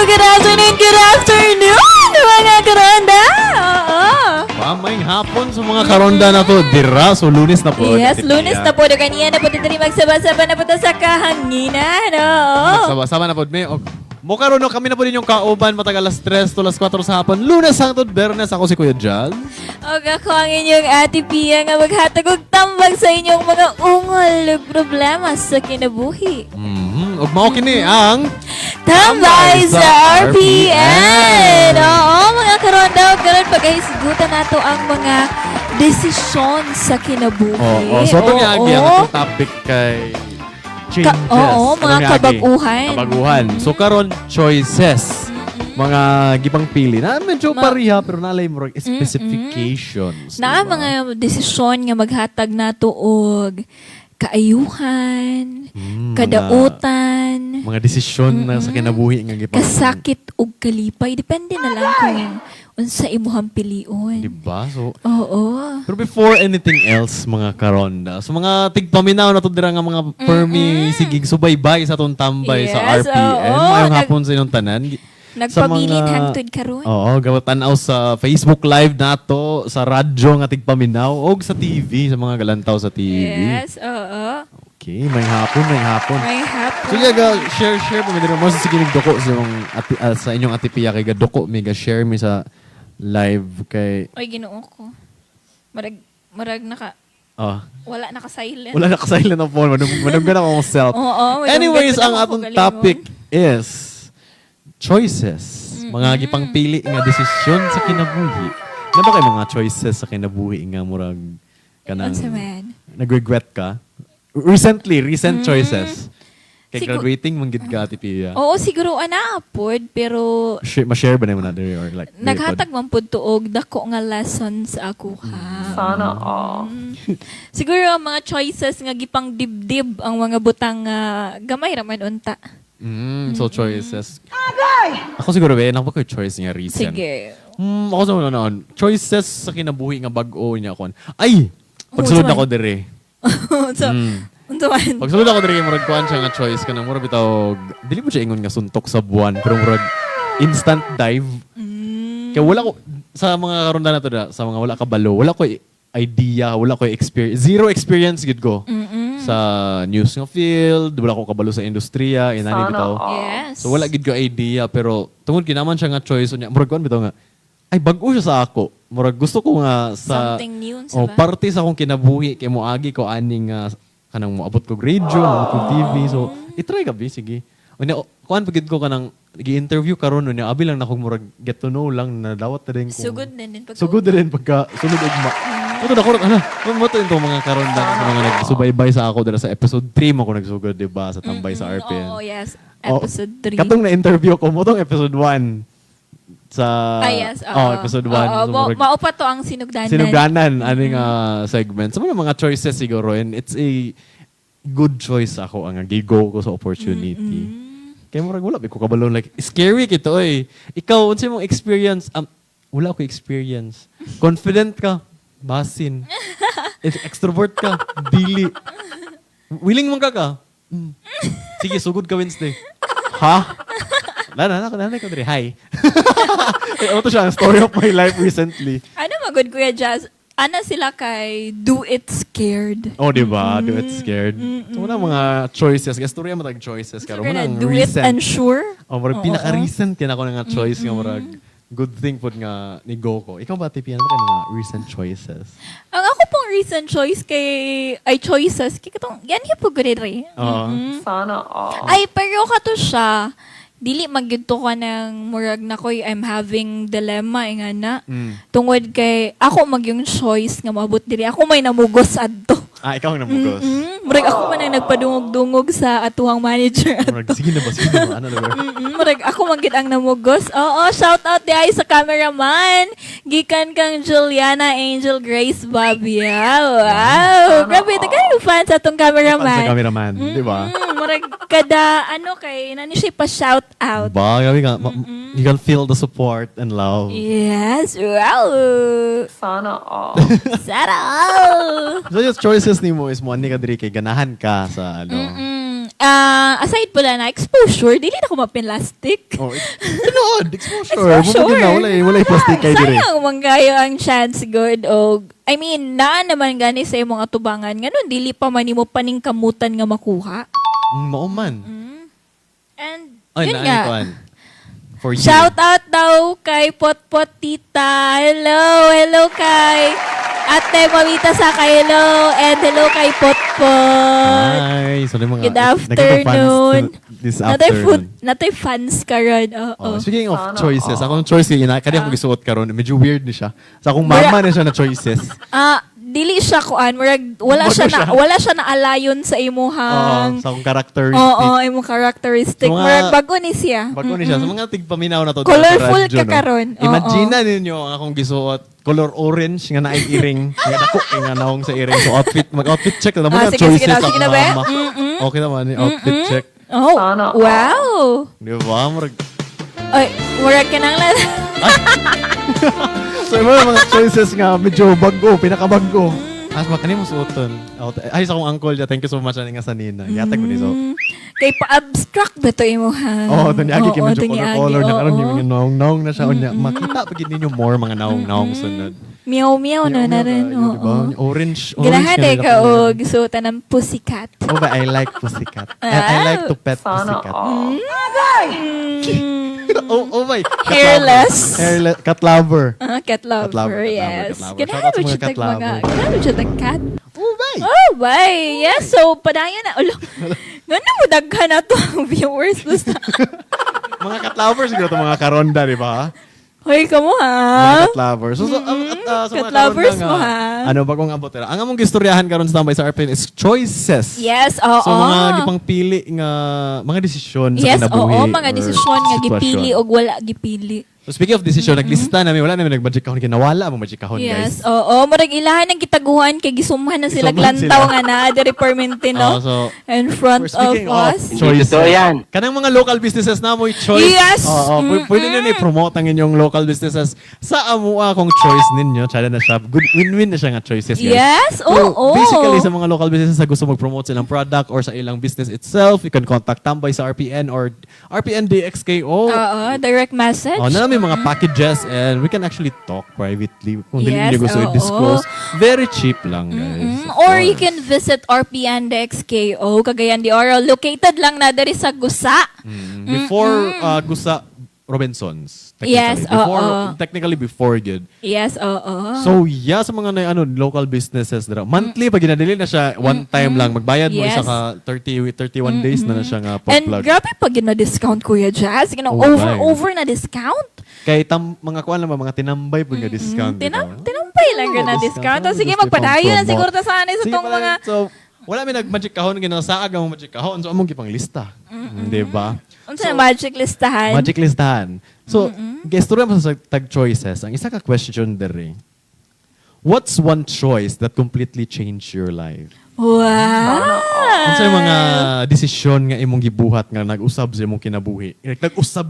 Good afternoon, mga karonda! Oo. Mamayng hapon sa mga karonda na to. Dira, so lunes na po. Yes, lunes na po. Kanya na po dito magsaba-saba na po to sa kahanginan. Oo. Sama-sama na po. Mo karon kami na po din yung kauban matagal alas 3 to alas 4 sa hapon. Lunes hangtod Bernes ako si Kuya Jal. O ako ang inyong Ate Pia nga maghatag og tambag sa inyong mga ungol ug problema sa kinabuhi. Ug mao kini ang Tambay sa RPN! Oo, mga karonda, karon pagkahisgutan nato ang mga desisyon sa kinabuhi. So ito nga ang atong topic kay changes. Oo, mga kabaguhan. Kabaguhan. So karon choices. Mga gipang pili na medyo pareha pero nalay mo specifications. Na mga desisyon nga maghatag nato og kaayuhan, kadautan, mga desisyon na sa kinabuhi nga gipang kasakit ug kalipay. Depende na lang kung unsa imuhang pilion. diba? So Oo. pero before anything else, mga karonda, so mga tigpaminaw na to dira nga mga permi, sigig subaybay sa tong tambay sa Yes, RPN. oo. Mayong hapon sa inyong tanan. Nagpabilin hangtod karon. Oo, gawatan sa Facebook Live nato, sa radyo nga tigpaminaw, o sa TV, sa mga galantaw sa TV. Yes, oo. Okay, may hapon. May hapon. So yaga, share po mi dira mo sige nagdoko sa inyong sa inyong Ate Pia kay gadoko mi ga share mi sa live kay Oy, Ginoo ko. Marag naka wala naka-silent. wala naka-silent ang phone. Manunggan akong self. Oo. Anyways, ang ako atong galingon. topic is choices. Mga gipang pili nga desisyon sa kinabuhi. Na ba kay mga choices sa kinabuhi nga murag kanang Unsa man? nag-regret ka? Recent choices. Kay graduating mong gid ka, Ate Pia. Oo, siguro ana pod pero Ma-share ba na mo na diri or like naghatag man pod tuog dako nga lesson sa ako ha. Sana all. Siguro ang mga choices nga gipang dibdib ang mga butang gamay ra man unta. So choices. Ako siguro ba, ako ko choice nga recent. Sige. Ako sa mga noon, choices sa kinabuhi nga bag-o niya kon. Ay, pagsulod saan? ako dire. So, unsa man? Pagsulod ako dire murag kuan siya nga choice kanang murag bitaw dili mo siya ingon nga suntok sa buwan pero murag instant dive. Kaya wala ko sa mga karonda na to da, sa mga wala ka balo, wala ko idea, wala ko experience, zero experience gid ko. Sa news nga field, wala ko kabalo sa industriya, inani bitaw. Yes. So wala gid ko idea pero tungod kinaman siya nga choice unya murag kuan bitaw nga ay bag-o siya sa ako. Murag gusto ko nga sa Something new sa ba? parte sa akong kinabuhi kay moagi ko aning kanang moabot ko radio, moabot ko TV. So i-try ka sige. Unya kuan pagid ko kanang gi-interview karon unya abi lang na akong murag get to know lang na dawat na rin ko. Sugod na din pag Sugod na rin pagka sunod ugma. Ito na ko mo to into mga karonda sa mga nagsubaybay sa ako dira sa episode 3 mo ko nagsugod di ba sa tambay sa RPN. Oo, yes. Episode 3. Katong na-interview ko mo tong episode 1 sa yes. episode 1. Maupa to ang sinugdanan. Sinugdanan aning segment. Sa mga choices siguro and it's a good choice ako ang gigo ko sa opportunity. Kaya murag wala ko kabalo like scary kito eh. Ikaw unsa imong experience? Wala ko experience. Confident ka? Basin. Extrovert ka? Dili. Willing man ka? Sige, sugod ka Wednesday. Ha? Nanay ko diri. Hi. Ito siya ang story of my life recently. Ano magod Kuya Jazz? Ana sila kay do it scared. Oh, di ba? Do it scared. So, wala mga choices. Kaya storya mo tag choices. So, Karo mo na nang do it recent. unsure. Oh, marag pinaka-recent kaya ako nga choice nga marag good thing po nga ni Goko. Ikaw ba, Tipi? Ano ba kayo mga recent choices? Ang ako pong recent choice kay ay choices kay katong yan po gud rin. Sana all. Ay pero kato siya dili magyudto ka ng murag na koy I'm having dilemma nga na. Tungod kay ako magyung choice nga maabot diri. Ako may namugos adto. Ikaw ang namugos. Murag ako man ang nagpadungog-dungog sa atuhang manager. Marag, sige na ba? Ano na ba? Murag ako man gid ang namugos. Oo, shout out di ay sa cameraman. Gikan kang Juliana Angel Grace Babia. Wow. Grabe, tagay fan sa atong cameraman. Sa cameraman, di ba? Murag kada kay nani siya pa shout out. Ba, gabi ka. You can feel the support and love. Yes, wow. Sana all. Sarap. So yung choices ni mo is mo ani ka diri kay ganahan ka sa ano. aside pala na exposure, dili na ko mapinlastic. Oh, tinood, exposure. Exposure. Wala plastic kay dire. Sayang manggayo ang chance good og I mean, naa naman gani sa imong atubangan nganon dili pa man nimo paningkamutan nga makuha. Mao man. And Ay, yun naan nga. kuan. For you. Shout out daw kay Potpot Tita. Hello kay Ate Mamita Saka. Hello and hello kay Potpot. Hi. So, mga, Good afternoon. This Natay fans karon. Oh, Oo. speaking of Sana choices, all. akong choice kaya kadi ako gisuot karon, medyo weird ni siya. Sa akong mama na siya na choices. Dili siya kuan, murag wala siya na alayon sa imuhang. Sa akong characteristic. Oo, imong characteristic. So, mga- Murag bago ni siya. Bago ni siya. Sa mga tigpaminaw na to. Colorful sa radyo, ka karon. Oo. Imagine ninyo ang akong gisuot. Color orange nga naay earring. Nga dako nga naong sa earring. So mag-outfit check na. Mga Sige, choices sige na, ako sige na, be. mama. Okay naman, outfit check. Oh, Sana all. wow. Di ba? Murag, Ay, murag ka nang so mga choices nga medyo bago, pinakabago. As makani mo suoton. Ay, sa akong uncle niya, thank you so much nga sa nina. Yatag mo ni so. Kay pa-abstract ba to imuhang? Oh, doon agi kay medyo doon niagi, color na karon oo. yung naong na siya unya. Makita pag ninyo more mga naong sunod. Meow-meow na rin. Di ba? Orange Ganahan ka eh nila ka pala. og suotan ng pussycat. Oh, but I like pussycat. I like to pet Sana pussycat. all. Oh my. Hairless. Hairless. Cat lover. Cat lover, Cat lover, yes. cat lover. Ganahan Shout out sa mo mga siya cat lover. Ganahan mo siya cat. Oh my. Oh, bye. Yes, so padayon na. Ulo, gano'n mo daghan na to ang viewers. Basta. Mga cat lover siguro to mga karonda, di ba? Hoy ka mo Mga ha? cat lovers. So, sa Cat mga lovers karonda mo, nga, ha? ano, bagong abot nila. Ang among gistoryahan karon sa tambay sa RPN is choices. Yes, oo. So, mga gipang pili nga, mga desisyon sa Yes, kinabuhi. oo. Mga or desisyon nga sitwasyon. gipili o wala gipili. So, speaking of decision, naglista namin, wala namin nag-magic kahon, kinawala mo magic kahon, Yes, guys. oo. Murag ilahan ng kitaguhan kay gisumhan na sila Gisumhan glantaw sila. nga na the permanente no. So, In front of speaking of us. choices, Totoo yan. kanang mga local businesses na mo choice. Yes! Oo, pwede nyo i-promote ang inyong local businesses sa amua kung choice ninyo. Tsada na siya. Good win-win na siya nga choices, guys. Yes, So, oo. basically, sa mga local businesses na gusto mag-promote silang product or sa ilang business itself, you can contact Tambay sa RPN or RPN DXKO. Oo, direct message. Oh, na may mga packages and we can actually talk privately kung dili Yes, niyo gusto oo. i-disclose. Very cheap lang, guys. Of Or you course. can visit RPN XKO, Cagayan de Oro. Located lang na diri sa Gusa. Before Gusa Robinsons. Yes, oo. Technically before good. Yes, oo. So yeah, sa mga local businesses dira. Monthly pag ginadili na siya one time lang magbayad mo Yes. isa ka 31 days na siya nga And pag-plug. grabe pag na-discount, Kuya Jazz. Oh, Over na discount. Kay mga kuan lang mga tinambay pag nga discount. Tinampay lang ka na discount. O, sige, magpadayo na siguro ta sana sa Sige itong pala, mga... So, wala may nag-magic kahon, ginasaag ang magic kahon. So, among gipang lista. Di ba? Unsa na magic listahan? Magic listahan. So, gestura mo sa tag-choices. Ang isa ka question dere. What's one choice that completely changed your life? Wow! Ano sa mga desisyon nga imong gibuhat nga nag-usab sa imong kinabuhi? Nag-usab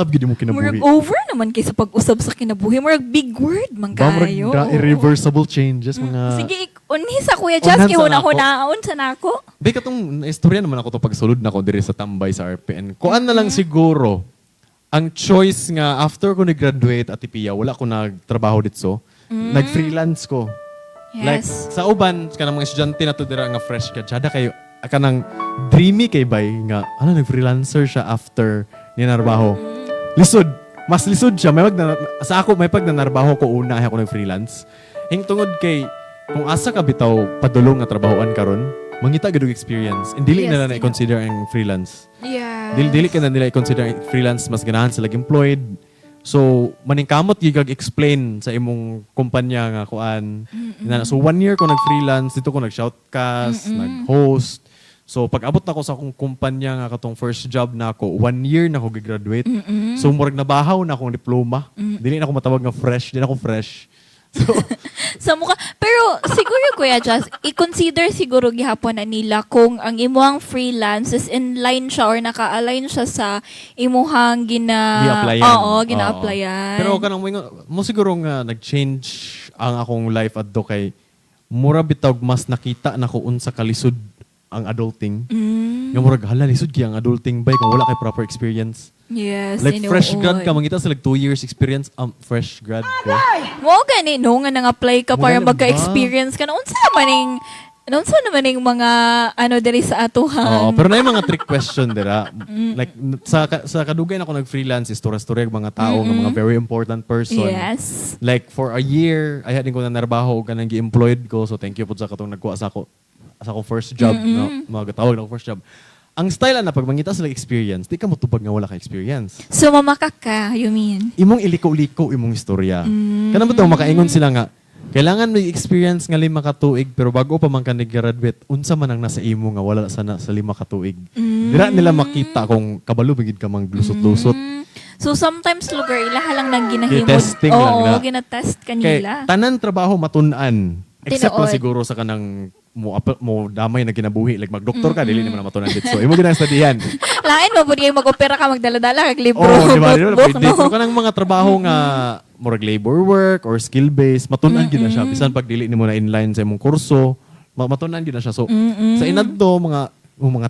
gid imong Murag kinabuhi. over naman kay sa pag-usab sa kinabuhi. Murag big word man kayo. Irreversible changes mga Sige, unhi sa Kuya Jazz, Unhan kay sa huna-hunaon sa nako. Be katong istorya naman ako to pagsulod na ko diri sa tambay sa RPN. Kuan na lang siguro ang choice nga after ko ni-graduate at Ipia, wala ko nagtrabaho dito. Nag-freelance ko. Like Yes. sa uban kanang mga estudyante na to dira nga fresh ka. Tsada kayo kanang dreamy kay bay nga nag-freelancer siya after ni narbaho. Lisod. Mas lisod siya. Sa ako may pag nanarbaho ko una ay ako nag-freelance. Hingtungod kay kung asa ka bitaw padulong nga trabahoan karon, mangita gid og experience. And dili Yes, na i-consider ang freelance. Yeah. Dili ka na nila i-consider ang freelance, mas ganahan sila employed. So, maningkamot gigag explain sa imong kumpanya nga kuan. So, 1 year ko nag-freelance, dito ko nag-shoutcast, nag-host. So, pag abot na ko sa akong kumpanya nga katong first job na ako, 1 year na ako gigraduate. So, murag nabahaw na akong diploma. Dili na ako matawag nga fresh, dili na ako fresh. So, Sa mukha. Pero siguro Kuya Jazz, i-consider siguro gihapon na nila kung ang imuhang freelance is in line siya or naka-align siya sa imuhang gi-applyan. Oo, gina-applyan. Pero kanang mo siguro nga nag-change ang akong life adto kay mura bitawg mas nakita na ko unsa kalisod ang adulting. Nga murag, hala, lisod kaya ang adulting bay kung wala kay proper experience. Yes, Like, fresh grad ka, tinuod. mangita sa like 2 years experience, fresh grad ko. Mo gani no nga nang-apply ka para Wala ba? magka-experience ka. Unsa naman ning mga ano diri sa atuhan? Oo, pero na yung mga trick question, dira. Like, sa kadugay na ako nag-freelance, istorya-storya ng mga tao, ng mga very important person. Yes. Like, for a year, ay din ko na narbaho ka nang gi-employed ko. So, thank you po sa katong nagkuha sa akong first job. No? Mga tawag na first job. Ang style na pag mangita sila experience, di ka motubag nga wala ka experience. So mamakak ka, you mean? Imong iliko-liko imong istorya. Kanang ba makaingon sila nga, kailangan may experience nga 5 ka tuig pero bago pa man ka nag-graduate, unsa man ang nasa imo nga wala sana sa 5 ka tuig. Dira nila makita kung kabalo bigid ka mang lusot-lusot. So sometimes lugar ilaha lang nang ginahimod. Gi-testing lang na. Oo, ginatest Kay kanila. tanan trabaho matun-an. Except Tinuod. na siguro sa kanang mo damay na kinabuhi like magdoktor ka dili naman na matunan dito. So imo ginang studyhan. Lain mo pud kay mag-opera ka magdala-dala kag libro. Oh, di ba? book, Pwede. no? Pero kanang mga trabaho nga murag labor work or skill based matunan gid na siya bisan pag dili nimo na inline sa imong kurso, matunan gid na siya. So sa inadto mga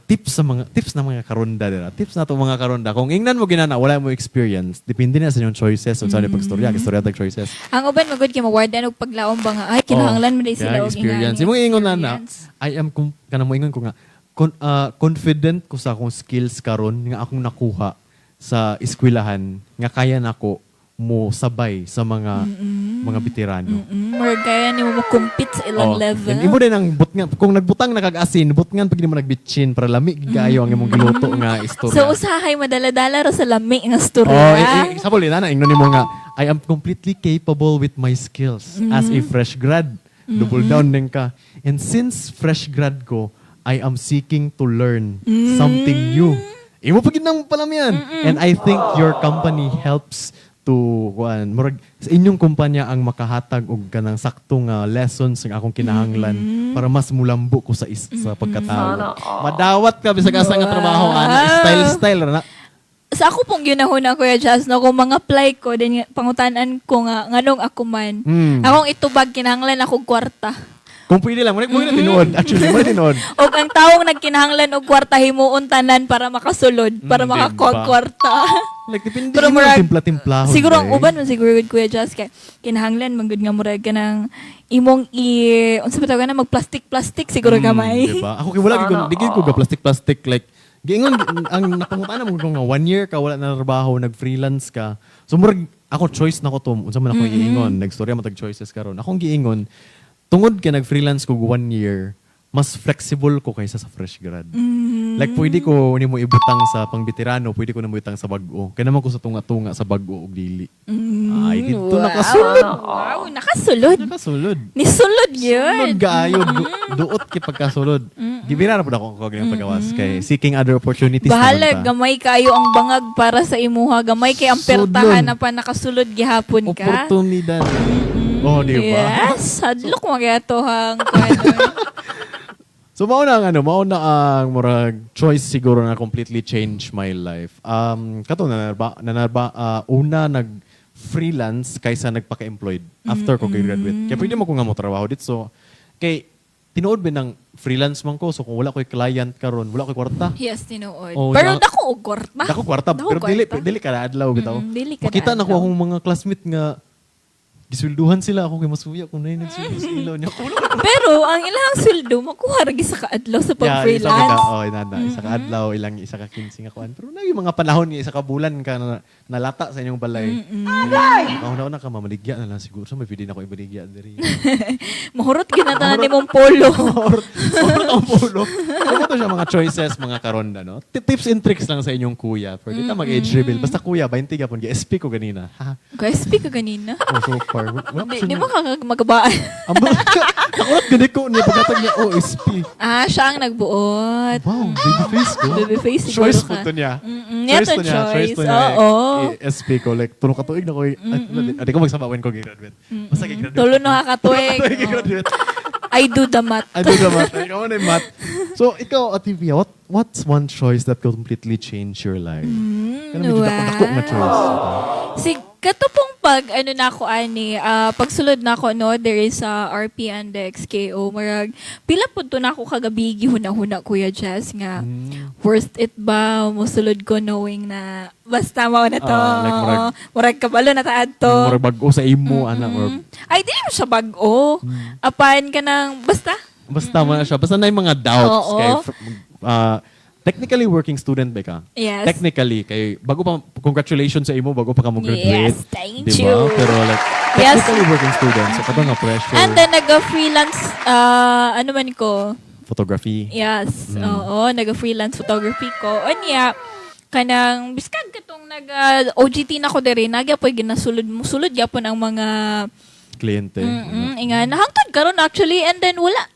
tips na mga karonda dira. Tips na to mga karonda. Kung ingnan mo ginana wala mo experience, depende na sa inyong choices o sa inyong pagstorya, istorya tag choices. Ang uban magud kay mawardan og paglaom ba nga ay kinahanglan mo dai sila Kaya og experience. ingani. Imong ingon na Experience. I am kanang mo ingon ko nga confident ko sa akong skills karon nga akong nakuha sa eskwelahan nga kaya nako mo sabay sa mga veterano. Murag kaya nimo mo-compete sa ilang level. And imo din ang butngan kung nagbutang nakag-asin, butngan pag di mo nagbitchin para lami gayo ang imong giluto nga istorya. So usahay madala-dala ra sa lami nga storya. Oh, sabol na ingnon nimo nga I am completely capable with my skills as a fresh grad. Double down din ka. And since fresh grad ko, I am seeking to learn something new. Imo pagid nang palamian. And I think your company helps to murag sa inyong kumpanya ang makahatag og kanang saktong lessons nga akong kinahanglan para mas mulambo ko sa sa pagkatao. Sana all. Madawat ka bisag asa nga trabaho ana style na. Sa ako pong ginahuna Kuya Jazz no kung mga apply ko din pangutanan ko nga nganong ako man. Akong itubag kinahanglan ako kwarta. Kung pwede lang, mo na tinuod. Actually, mo na tinuod. Og ang taong nagkinahanglan og kwarta himuon tanan para makasulod, para diba? makakuha kwarta. Like, depende Pero mo murag- timpla-timplahon. Siguro ang eh. uban man siguro with Kuya Jazz kay kinahanglan man gud nga murag ka ng imong unsa ba tawag na mag-plastic siguro gamay. Diba? Ako kay wala Sana gid ko ga plastic like giingon ang napangutana mo kung nga 1 year ka wala na trabaho, nag-freelance ka. So murag ako choice na ko to, unsa man ako giingon, nagstorya matag choices karon. Akong giingon tungod kay nag-freelance ko 1 year, mas flexible ko kaysa sa fresh grad. Like, pwede ko nimo ibutang sa pang-veterano, pwede ko nimo ibutang sa bag-o. Kaya naman ko sa tunga-tunga sa bag-o og dili. Ay, dito nakasulod. Wow, nakasulod. Nakasulod. Nisulod Sulod yun. kaayo, duot kay pagkasulod. Gibira na po ako kung ganyan pagkawas kay seeking other opportunities Bahala, naman ta. gamay kayo ang bangag para sa imuha. Gamay kay ang pertahan na pa nakasulod gihapon ka. Oportunidad. Oh, di ba? Yes, hadlok magato hang kuano. So mauna ang murag choice siguro na completely change my life. Kato una nag-freelance kaysa nagpaka-employed after ko graduate. Kaya pwede mo ko nga mo trabaho dito. So, kay tinuod ba ng freelance man ko, so kung wala ko'y client karon, wala ko'y kwarta. Yes, tinuod. Oh, Pero na- dako og kwarta. Dako kwarta, Dako pero kwarta. dili ka na adlaw bitaw. Dili ka Makita na na ko adlaw. akong mga classmate nga giswelduhan sila ako kay masuya kung na nagsweldo sa ilaw niya. Pero ang ilang sweldo makuha ra gyud sa kaadlaw sa pag-freelance. Isa ka adlaw, ilang isa ka 15 nga kuan. Pero na yung mga panahon nga isa ka bulan ka na nalata sa inyong balay. Una ka mamaligya na lang siguro. So may pwede na ako ibaligya diri. Mahurot gyud na tanan nimong polo. Sobrang ang pulo. Ano to siya mga choices, mga karonda, no? Tips and tricks lang sa inyong kuya. Pwede ka mag-age reveal. Basta kuya, 20 ka po. SP ko ganina. Ha? Guys, speak ka ganina. Oh, so far. Wala pa Di siya mo ka magabaan. Ang nakulat gani ko niya pagkatag niya OSP. Siya ang nagbuot. Wow, baby face ko. Baby face siguro Choice ka. po to niya. Neto choice. Oo. SP ko. Like, tulong katuig na ko. Adi ko magsabawin ko graduate. Basta graduate. Tulo no kakatuig. Graduate. I do the math. I do the math. Ikaw na yung math. So, ikaw, Ativia, what's one choice that completely changed your life? Kaya medyo dako na choice. Katupong pag na ako ani, pagsulod na ako no, there is RP and the XKO marag pila pud to na ako kagabi huna-huna Kuya Jazz nga. Worth it ba mosulod ko knowing na basta mao na to. Like murag kabalo na taad to. Murag bag-o sa imo ana or Ay di mo siya bag-o. Apan ka nang basta man na siya. Basta na yung mga doubts Oo. kay technically working student ba ka? Yes. Technically kay bago pa congratulations sa imo bago pa ka mo graduate. Yes, thank diba? you. Pero like Yes. technically working student so kato nga pressure. And then nag-freelance ano man ko. Photography. Yes. Oo, nag-freelance photography ko. Anya kanang biskag katong nag OJT na ko diri nagya poy ginasulod mo sulod gyapon ang mga Kliyente. inga nahangtod karon actually and then wala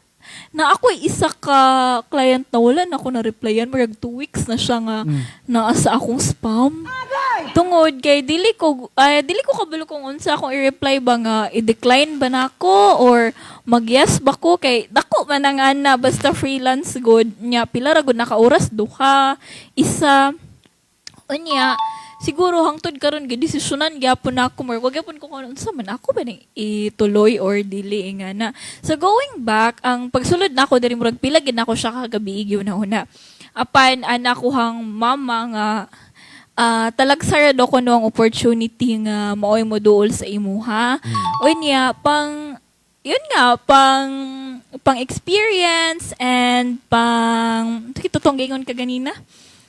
na ako isa ka client na wala na ako na replyan marag 2 weeks na siya nga naa sa akong spam. Tungod kay dili ko kabalo kung unsa akong i-reply ba nga i-decline ba nako or mag-yes ba ko kay dako man nga na basta freelance good nya pila ra gud naka oras duha isa unya siguro hangtod karon gid desisyonan gyapon nako mer wag gyapon ko kung unsa man ako ba ni ituloy or dili nga na. So going back ang pagsulod nako diri murag pila gid nako siya kagabi igyo na una. Apan anak ko hang mama nga talagsarad ako no ang opportunity nga maoy mo duol sa imuha. Unya yun nga pang experience and pang kitutong gingon ka ganina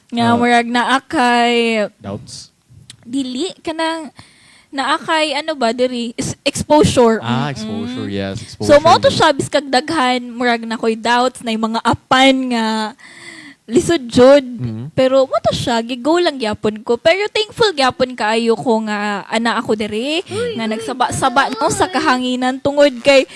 nga murag naa kay Doubts. dili kanang naa kay ano ba diri exposure. Exposure. Yes, exposure. So mo to siya biskag daghan murag na koy doubts na yung mga apan nga lisod jud. Pero mo to siya gigo lang gyapon ko. Pero thankful gyapon kaayo ko nga ana ako diri nga nagsaba-saba no sa kahanginan tungod kay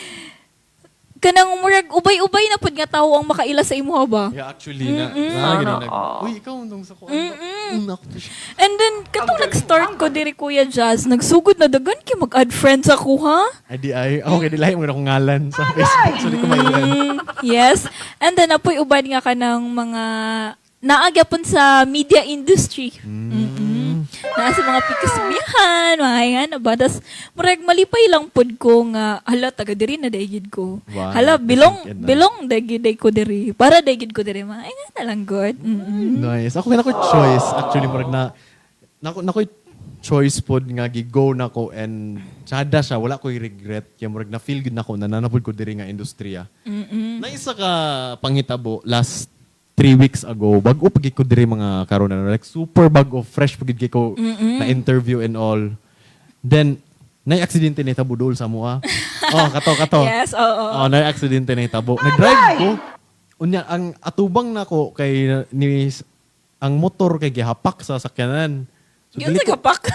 kanang murag ubay-ubay na pud nga tawo ang makaila sa imuha ba. Yeah, actually uy, ikaw nung sa ko. Ako to siya. And then katong nag-start ko diri Kuya Jazz, nagsugod na dagan kay mag-add friends ako ha. Okay, dilahi mo na akong ngalan sa Facebook. So, di ko mailan. Yes. And then apoy uban nga kanang mga naagyapon sa media industry. Naa sa mga pikasmihan, mga nga ba. Das, murag malipay lang pod ko nga, hala, taga diri na daigid ko. Wow. Hala, bilong daigid ko diri. Para daigid ko diri, mga nga na lang good. Nice. Ako ko choice. Actually, murag na choice pod nga gigo na ko and sada siya, wala ko'y regret. Kaya murag na feel good na ko, nananapod ko diri nga industriya. Na isa ka pangitabo last 3 weeks ago, bago pag ko diri mga karon na like super bago, fresh pag ko na interview and all. Then na-aksidente na itabo dol sa mua. Kato. Yes, oo. Na-aksidente na itabo. Nag-drive ko. Unya, ang atubang na ko kay ang motor kay gihapak sa sakyanan. So, Yun sa kapak.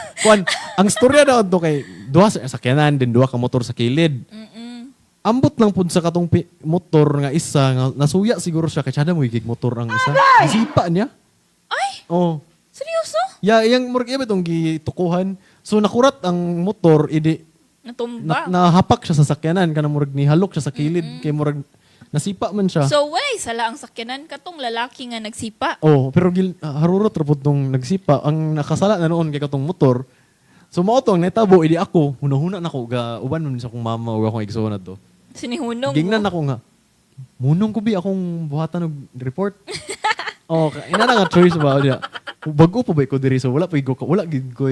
ang storya daw to kay duha sa sakyanan, din duha ka motor sa kilid. Ambot lang pud sa katong motor nga isa nga nasuya siguro siya kay tsada mo igig motor ang isa. Isipa niya. Ay, Oh. seryoso? Yang murag iba tong gitukuhan. So nakurat ang motor Natumba. nahapak siya sa sakyanan kanang murag nihalok siya sa kilid kay murag nasipa man siya. So, wala sala ang sakyanan katong lalaki nga nagsipa. Pero harurot ra pud tong nagsipa ang nakasala na noon kay katong motor. So mao tong netabo idi ako hunahuna nako ga uban man sa akong mama ug akong igsoon adto. Sinihunong Gingnan ako nga. Munong ko bi akong buhatan og report. Ina na nga choice ba dia. Bago pa ba ko diri so wala gid ko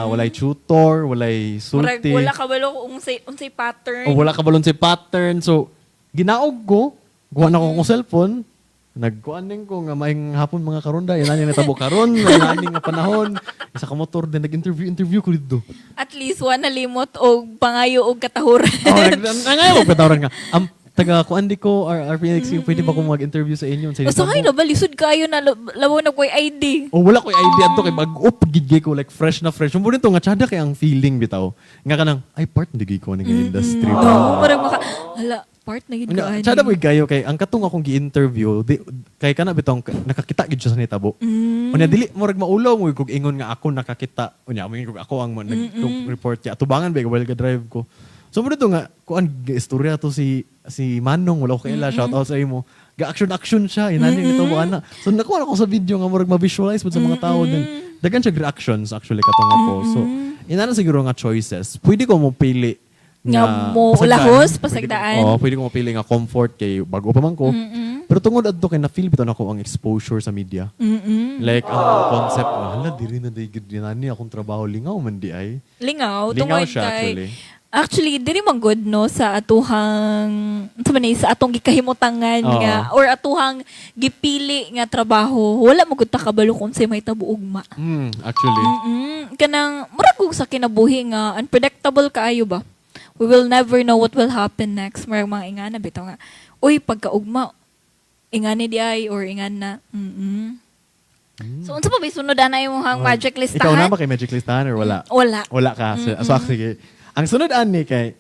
walay tutor, walay Murag, sulti. wala ka balo unsay pattern. Wala ka balon si pattern. So ginaog ko, kuha na ko akong cellphone. Nagkuan din ko nga maing hapon mga karonda. Yan ang natabo karon, yan nga panahon. Isa ka motor din nag-interview ko dito. At least wa nalimot og pangayo og katahuran. Nangayo ko patawran nga. Taga kuan di ko RPNX, pwede ba ko mag-interview sa inyo sa Basta kayo na ba lisod kayo na labaw na ko'y ID. wala ko idea to kay bag-up gid ko like fresh na fresh. Mo nito nga tsada kay ang feeling bitaw. Nga kanang ay part na gid ko nga industry. No, parang hala, part na gid ko ani. Tsada mo kayo kay ang katong akong gi-interview kay kana bitong nakakita gid siya sa nitabo. Unya dili murag maulaw mo kog ingon nga ako nakakita. Unya mo kog ako ang nag-report ya. Tubangan ba while ga-drive ko. So mo dito nga kuan istorya to si Manong wala ko kaila shout out sa imo. Ga-action siya inani nitabo ana. So nakuha ako sa video nga murag ma-visualize pud sa mga tao din. Dagan siya reactions actually katong ako. So Inana siguro nga choices. Pwede ko mo pili Nga mo ulahos, pasagdaan. Oo, pwede ko mo pili nga comfort kay bago pa man ko. Pero tungod adto kay na-feel bitaw nako ang exposure sa media. Like ang concept nga, hala diri na digid dinani akong trabaho lingaw man di ay. Lingaw, Lingaw tungod siya kay actually. Actually, diri man good no sa atuhang sa atong gikahimutangan Oo. nga or atuhang gipili nga trabaho. Wala mo gud ta kabalo kung say may tabuugma. Actually. Kanang murag kung sa kinabuhi nga unpredictable kaayo ba. We will never know what will happen next. Murag mga ingana bitaw nga. Uy, pagkaugma ingani di ay or ingan na. So unsa pa ba sunod na imong magic listahan? Ikaw na ba kay Magic Listahan or wala? Wala. Wala ka. So sige. Ang sunod ani kay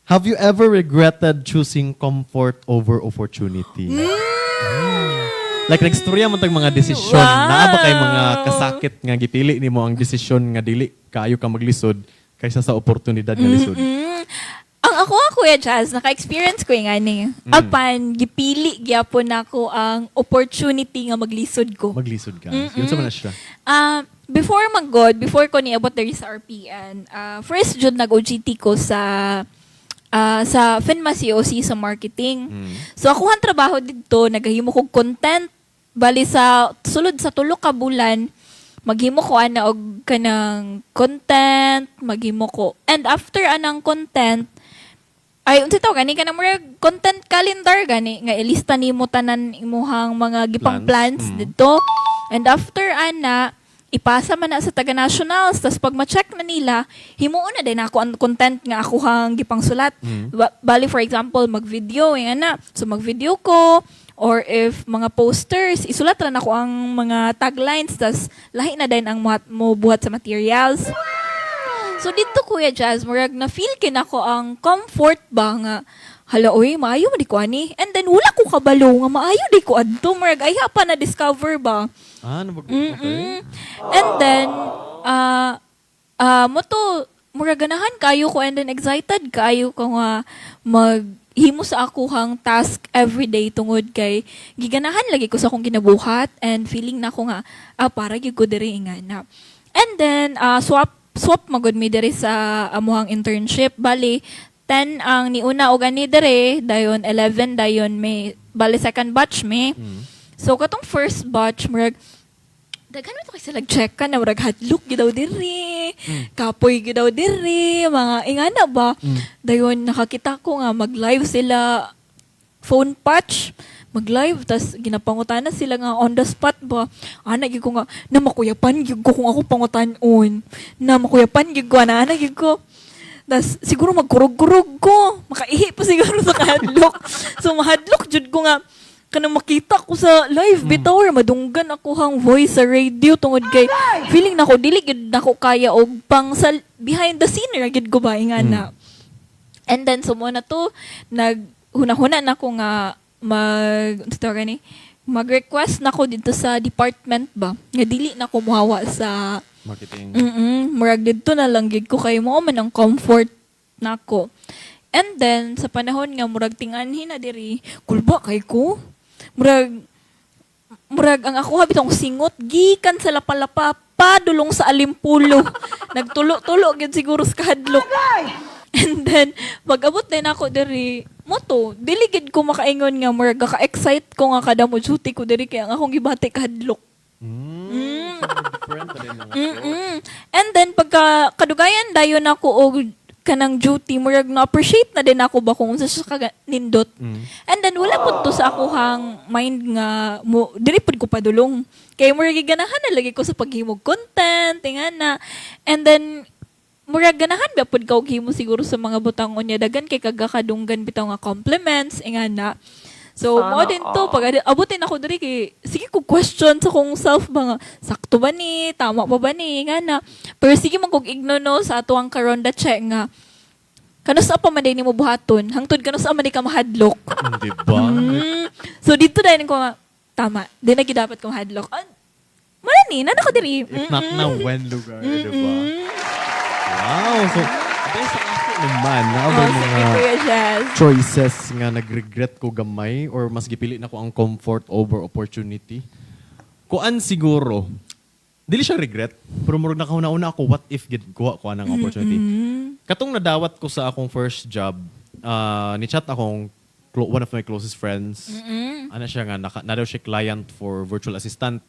have you ever regretted choosing comfort over opportunity? Like nagstorya man tag mga desisyon. Wow. Naa ba kay mga kasakit nga gipili nimo ang desisyon nga dili kaayo ka maglisod kaysa sa oportunidad nga lisod? Ang ako Kuya Jazz, naka-experience ko yung ani. Apan, gipili gyapon nako ang opportunity nga maglisod ko. Maglisod ka. Yun sa man na siya. Before ko niabot diri sa RPN, first jud nag-OGT ko sa Finma COC sa marketing. So ako ang trabaho dito, naghimo kog content. Bali sa sulod sa 3 ka bulan, maghimo ko ana og kanang content, maghimo ko. And after anang content, ay unsa taw gani kanang murag content calendar gani nga ilista nimo tanan imuhang mga gipang plans dito. And after ana, ipasa man na sa taga nationals, tas pag ma-check na nila, himuon na din ako ang content nga ako hang gipang sulat. Bali for example, mag-video nga na. So mag-video ko, or if mga posters, isulat lang ako ang mga taglines, tas lahi na din ang mo buhat sa materials. So dito Kuya Jazz, murag na feel kin ako ang comfort ba nga hala oy maayo man di ko ani. And then wala ko kabalo nga maayo di ko adto, murag ay pa na discover ba. Okay. And then mo to murag ganahan kayo ko and then excited kayo ko nga maghimo sa ako hang task every day tungod kay giganahan lagi ko sa akong ginabuhat and feeling na ko nga para gyud ko diri ingana. And then swap magud mi diri sa amuhang internship. Bali 10 ang niuna og ani diri, dayon 11 dayon may bali second batch me. So katong first batch murag daghan man to kay sila check ka na murag hadlok gyud daw diri. Kapoy gyud daw diri, mga ingana ba. Dayon nakakita ko nga mag-live sila phone patch. Mag-live, tas ginapangutana sila nga on the spot ba. Gyud ko nga, na makuyapan gyud ko kung ako pangutan-on. Na makuyapan gyud ko, ana gyud ko. Tas siguro magkurog-kurog ko. Makaihi pa siguro sa kahadlok. So mahadlok jud ko nga, kanang makita ko sa live bitaw or madunggan ako hang voice sa radio tungod kay feeling nako dili gyud nako kaya og pang sa behind the scene ra gyud ko ba ingana. And then sumo na to naghuna-huna na ko nga mag-request na ko dito sa department ba. Nga dili na ko muhawa sa Marketing. Murag dito na lang gid ko kay mo man ang comfort nako. And then sa panahon nga murag tinganhin na diri, kulba kay ko. Murag ang ako habitong singot gikan sa lapalapa padulong sa alimpulo. Nagtulo-tulo gid siguro sa kahadlok. And then, pag-abot din ako diri, moto, diligid ko makaingon nga, murag ka-excite ko nga kada mo duty ko diri, kaya nga akong gibati kahadlok. And then, pagka kadugayan dayon ako og kanang duty, murag na-appreciate na din ako ba kung sa nindot. And then, wala po to sa ako hang mind nga, diri po ko padulong. Kaya murag ganahan na lagi ko sa paghimog content, tingana. And then, murag ganahan ba pud ka og himo siguro sa mga butang unya dagan kay kagakadunggan bitaw nga compliments ingana. So mo din to pag abutin ako diri kay sige ko question sa kong self ba nga sakto ba ni tama pa ba ni ingana. Pero sige man kog ignono sa ato ang karon da check nga kanus pa man din nimo buhaton hangtod kanus man di ka mahadlok. Di ba? So dito dahil ko nga tama di na gid dapat ko mahadlok. Mani na ko diri. If not na when lugar, di ba? Wow! So, best ako naman. Naabay mga choices nga nag-regret ko gamay or mas gipili na ko ang comfort over opportunity. Kuan siguro, dili siya regret, pero murag nakauna-una ako, what if gid kuha ko anang opportunity. Katong nadawat ko sa akong first job, ni chat akong one of my closest friends. Ano siya nga, na daw siya client for virtual assistant.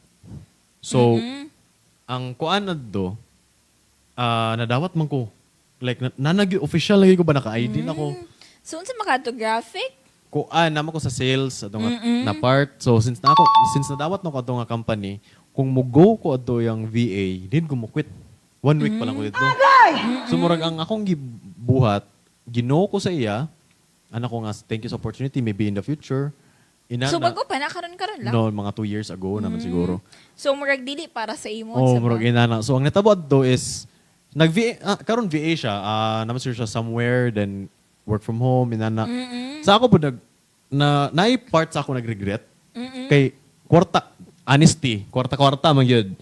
So, ang kuan na do, nadawat man ko. Like, official lagi ko ba naka-ID na ko. So, unsa makato graphic? Kuan naman ko sa sales atong na part. So, since nadawat na ko atong nga company, kung mo-go ko ato yung VA, din ko mo quit. 1 week pa lang ko dito. So, murag ang akong gibuhat, ginoo ko sa iya, anak ko nga, thank you sa opportunity, maybe in the future. So, bago pa na, karon lang? No, mga 2 years ago naman siguro. So, murag dili para sa imo. Oh, sa murag inana. So, ang natabot do is, nag-VA, karon VA siya, naman siya somewhere, then work from home, inana. Sa ako po, parts ako nag-regret. Kay, honesty, kwarta man yun.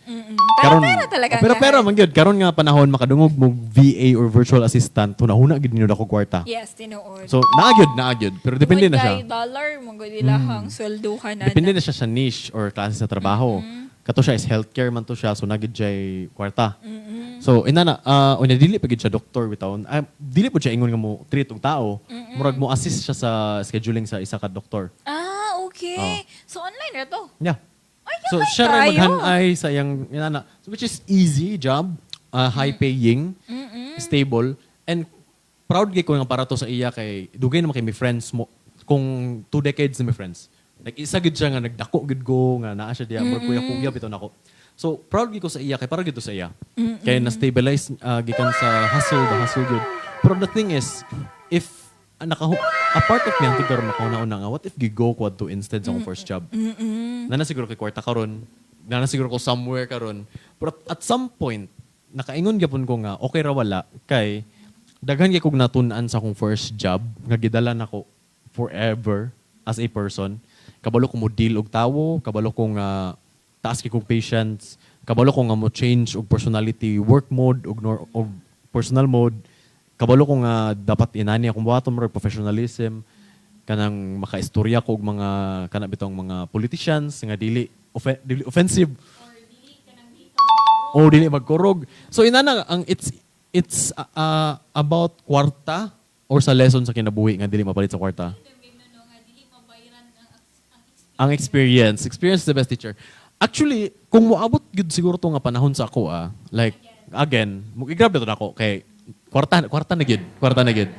Pero pera talaga Pero nga. pera man yun. Karon nga panahon, makadungog mo VA or virtual assistant, hunahuna gid niyo ako kwarta. Yes, tinuod. So, naagyod. Pero depende na siya. Dollar, mong ilahang sweldo ka na. Depende na siya sa niche or klase sa trabaho. Kato siya is healthcare man to siya, so nagid siya kwarta. So, inana, unya dili pa gid siya doktor bitaw. Dili po siya ingon nga mo treat og tao. Murag mo assist siya sa scheduling sa isa ka doktor. Ah, okay. So, online na to. Yeah. Ay, So, yaman siya rin kayo. maghanay sa iyang inana. So, which is easy job, high paying, stable, and proud gay ko nga para to sa iya kay dugay naman kay may friends mo kung 2 decades na may friends. Like isa gid siya nga nagdako gid ko nga naa siya diya kuya bitaw nako. So proud gid ko sa iya kay para gid to sa iya. Kay na stabilize gikan sa hustle gid. Pero the thing is if a part of me ang tigaro nakauna-una nga what if gigo ko to instead sa akong first job. Nana siguro kay kwarta karon, nana siguro ko somewhere karon. Pero at some point nakaingon gyapon ko nga okay ra wala kay daghan kay kog natun-an sa akong first job nga gidala nako forever as a person. Kabalo ko mo deal og tawo, kabalo ko nga taas kay kog patience, kabalo ko nga mo change og personality, work mode og personal mode. Kabalo ko nga dapat inani akong buhaton mo professionalism kanang makaistorya ko og mga kana bitong mga politicians nga dili offensive o dili magkurog. So inana ang it's about kwarta or sa lesson sa kinabuhi nga dili mapalit sa kwarta. Ang experience. Experience is the best teacher. Actually, kung moabot gud siguro to nga panahon sa ako like again, i-grab ito na ako kay kwarta na gid.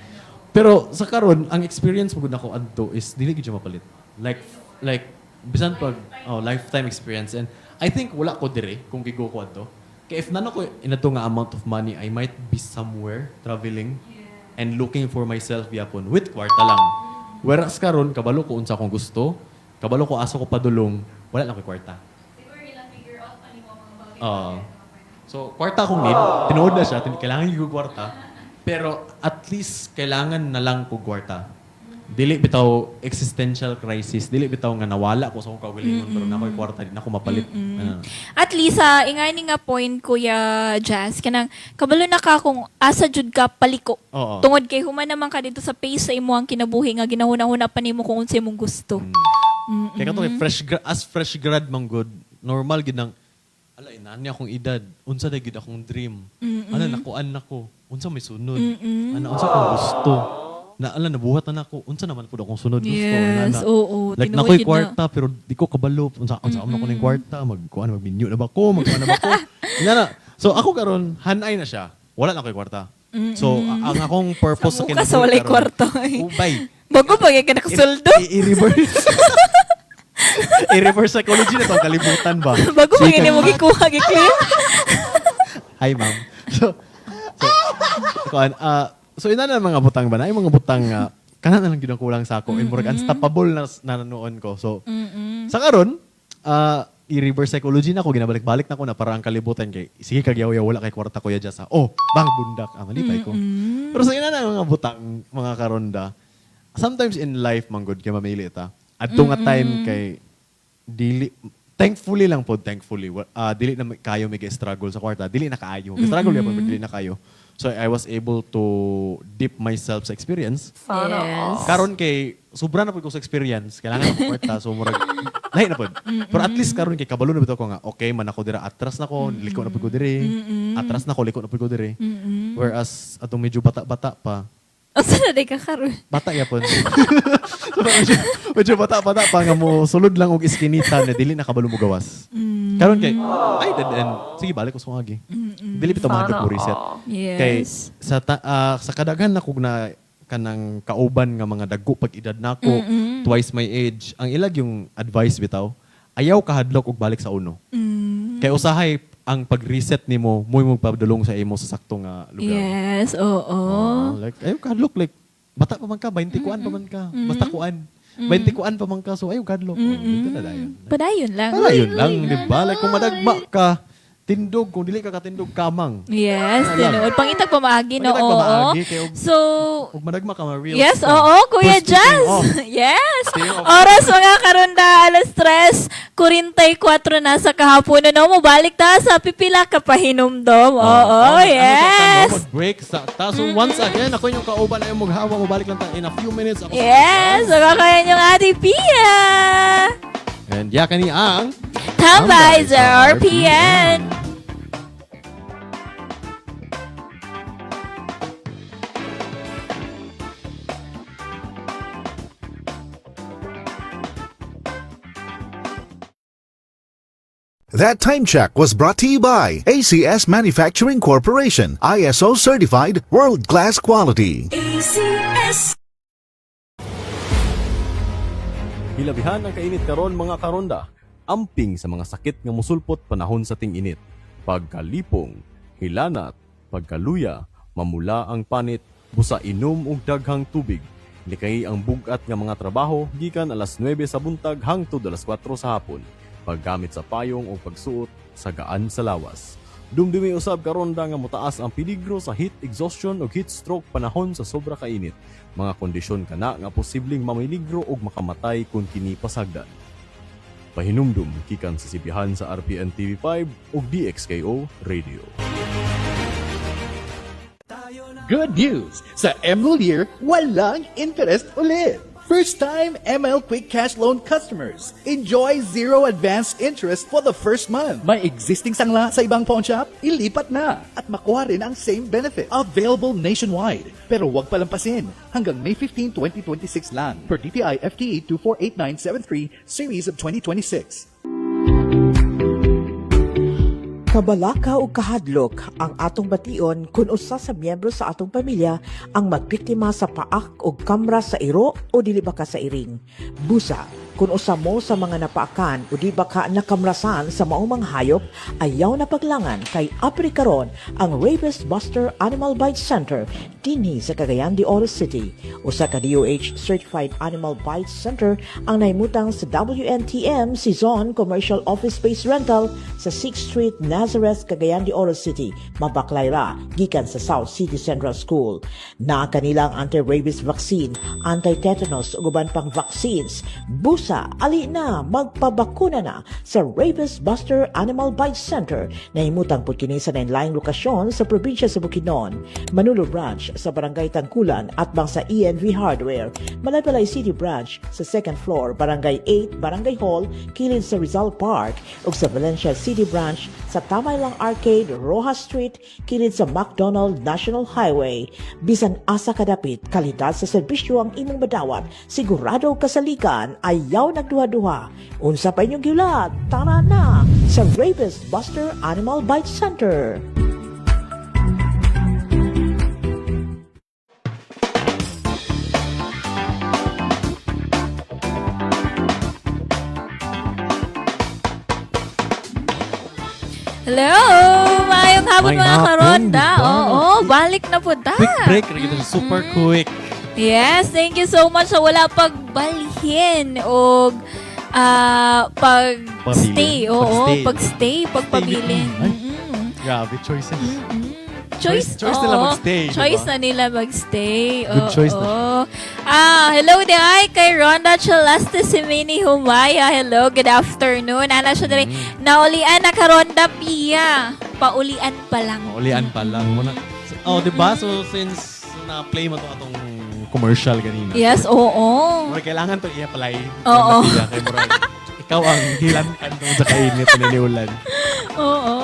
Pero sa karon ang experience mo gud nako adto is dili gid siya mapalit. Like bisan pag lifetime experience and I think wala ko dire kung gigo ko adto. Kay if nano ko inato nga amount of money, I might be somewhere traveling and looking for myself yapon with kwarta lang. Whereas karon kabalo ko unsa akong gusto, kabalo ko aso ko padulong, wala lang ko kwarta. Siguro ilang figure out pa ni mo mga bagay. So, kwarta akong need. Tinuod na siya. Kailangan yung kwarta. Pero at least, kailangan na lang ko kwarta. Dili bitaw existential crisis. Dili bitaw nga nawala ko sa akong kaugalingon. Pero na ako'y kwarta. Di na ako mapalit. At least, ingay ni nga point, Kuya Jazz, kanang kabalo na ka kung asa jud ka paliko. Oo. Tungod kay human naman ka dito sa pace sa imo ang kinabuhi nga ginahuna-huna pa nimo kung unsa imong gusto. Kaya kato, fresh grad man good, normal gid nang ala inani akong edad, unsa na gid akong dream. Ala nakuan nako, unsa may sunod. Ana unsa akong gusto. Na ala nabuhat na nako, unsa naman pud akong sunod gusto. Yes, oo. Like tinuod nakoy gid na. kwarta pero di ko kabalo unsa na ko ning kwarta, magminyo na ba ko, magkuan na ba ko. Inana. So ako karon hanay na siya. Wala na koy kwarta. So ang akong purpose sa Sa muka sa walay kwarta. Ubay. Bago pa ka nakasuldo. I-reverse. I-reverse psychology na to, kalibutan ba? Bago pa gini mo gikuha gi-clear. Hi, ma'am. So ina na mga butang ba na? Yung mga butang kana na lang ginakulang sa ako. And murag unstoppable na nanonoon ko. So, sa karon i-reverse psychology na ako, ginabalik-balik na ako na para ang kalibutan kay, sige kagyaw-yaw, wala kay kwarta Kuya Jazz. Bang, bundak. Malipay ko. Pero sa ina na mga butang, mga karonda, sometimes in life, manggod kay mamili ita. At nga time kay, thankfully lang po, dili na kayo may struggle sa kwarta. Dili na kaayo. Struggle yapon, dili na kayo. So I was able to dip myself sa experience. Sana all. Yes. Karon kay, sobra na po ko sa experience. Kailangan ng kwarta. So murag, Lahi na po. Pero at least karon kay kabalo na bitaw ko nga, okay man ako dira, atras na ko, liko na po ko dire. Atras na ko, liko na po ko dire. Whereas, atong medyo bata-bata pa, O sana di ka karon. bata yapon. So, medyo bata-bata pa nga mo sulod lang og iskinita na dili na kabalo mo gawas. Karon kay ay dead end. Sige balik ko sa agi. Dili bitaw mahadlok mo reset. Kay Yes. sa kadaghan na kog na kanang kauban nga mga dagko pag edad nako twice my age. Ang ilag yung advice bitaw, ayaw kahadlok og balik sa uno. Kay usahay ang pag-reset nimo mo magpadulong sa imo sa saktong nga lugar. Yes, oo. Like, ayaw kadlok. Like, bata pa man ka, 20 kuan pa man ka. Basta kuan. 20 kuan pa man ka, so ayaw kadlok. Dito na dayon. Padayon lang. Wala yun lang, di ba? Like, kung madagma ka, tindog. Kung dili ka katindog, kamang. Yes, Wala lang. tinuod. Pangitag pamaagi, no? Pangitag Oo. pamaagi, kaya So, Kung madagma ka, ma-real. yes, oo, Kuya Speaking Jazz. of- Yes. Speaking of- Oras mga karunda, alas 3:44 na sa kahapon. No? Mubalik ta sa pipila ka pahinumdom. Oo, yes. Mag-break sa So, once again, ako yung kauban na yung maghawa. Mabalik lang tayo in a few minutes. Ako si Yes, magkakayan yung Ate Pia. And yakani ang Tambay sa RPN. That time check was brought to you by ACS Manufacturing Corporation, ISO certified, world-class quality. Hilabihan ang kainit karon mga karonda. Amping sa mga sakit nga musulpot panahon sa ting-init. Pagkalipong, hilanat, pagkaluya, mamula ang panit, busa inom og daghang tubig. Likay ang bugat nga mga trabaho gikan alas 9 sa buntag hangtod alas 4 sa hapon. Paggamit sa payong o pagsuot sa gaan sa lawas. Dumdumi usab karonda nga motaas ang peligro sa heat exhaustion o heat stroke panahon sa sobra kainit. Mga kondisyon kana nga posibleng mamiligro og makamatay kung kini pasagdan. Pahinumdum kikan sa sipihan sa RPN TV5 ug DXKO Radio. Good news! Sa ML Year, walang interest ulit! First-time ML Quick Cash Loan customers, enjoy zero advance interest for the first month. May existing sangla sa ibang pawn shop? Ilipat na at makuha rin ang same benefit. Available nationwide. Pero huwag palampasin. Hanggang May 15, 2026 lang. Per DTI FTE 248973 Series of 2026. Kabalaka o kahadlok ang atong bation kung usa sa miyembro sa atong pamilya ang magbiktima sa paak o kamra sa iro o dili ba ka sa iring. Busa, kung usa mo sa mga napaakan o di ba ka nakamrasan sa maumang hayop, ayaw na paglangan kay apri karon ang Rabies Buster Animal Bite Center dinhi sa Cagayan de Oro City. Usa ka DOH Certified Animal Bite Center ang naimutang sa WNTM Season Commercial Office Space Rental sa 6th Street, Nazareth, Cagayan de Oro City, mabaklay ra gikan sa South City Central School. Na kanilang anti-rabies vaccine, anti-tetanus ug uban pang vaccines. Busa, ali na magpabakuna na sa Rabies Buster Animal Bite Center na himutang pud kini sa 9 lokasyon sa probinsya sa Bukidnon. Manolo Branch sa Barangay Tangkulan at bang sa ENV Hardware. Malaybalay City Branch sa 2nd floor, Barangay 8, Barangay Hall, kilid sa Rizal Park ug sa Valencia City Branch sa Tamaylang Arcade, Rojas Street, kilid sa McDonald National Highway. Bisan asa kadapit, kalidad sa serbisyo ang imong madawat, sigurado kasalikan, ayaw nagduha-duha. Unsa pa inyong giulat? Tara na sa Rabies Buster Animal Bite Center. Hello! Maayong hapon May mga hapon, karonda. diba? Oo, balik na po ta. Quick break, kita super quick. Yes, thank you so much sa wala pagbalhin o pag-stay. Pabilin. Oo, Pag-stay. pag-stay, pagpabilin. Ay. Mm-mm. Grabe choices. Choice nila oo. magstay, diba? Choice na nila magstay. Good choice na. Hello di ay kay Rhonda Celeste Simini Humaya. Hello, good afternoon. Ana siya diri. Naulian na ka Rhonda Pia. Paulian pa lang. Ulian pa lang. Oh, di ba? So, since na-play mo to atong commercial ganina. Yes, oo. Mura kailangan to i-apply. Oo. Kay Mura, Ikaw ang hilantan tungod sa kainit na niulan. Oo.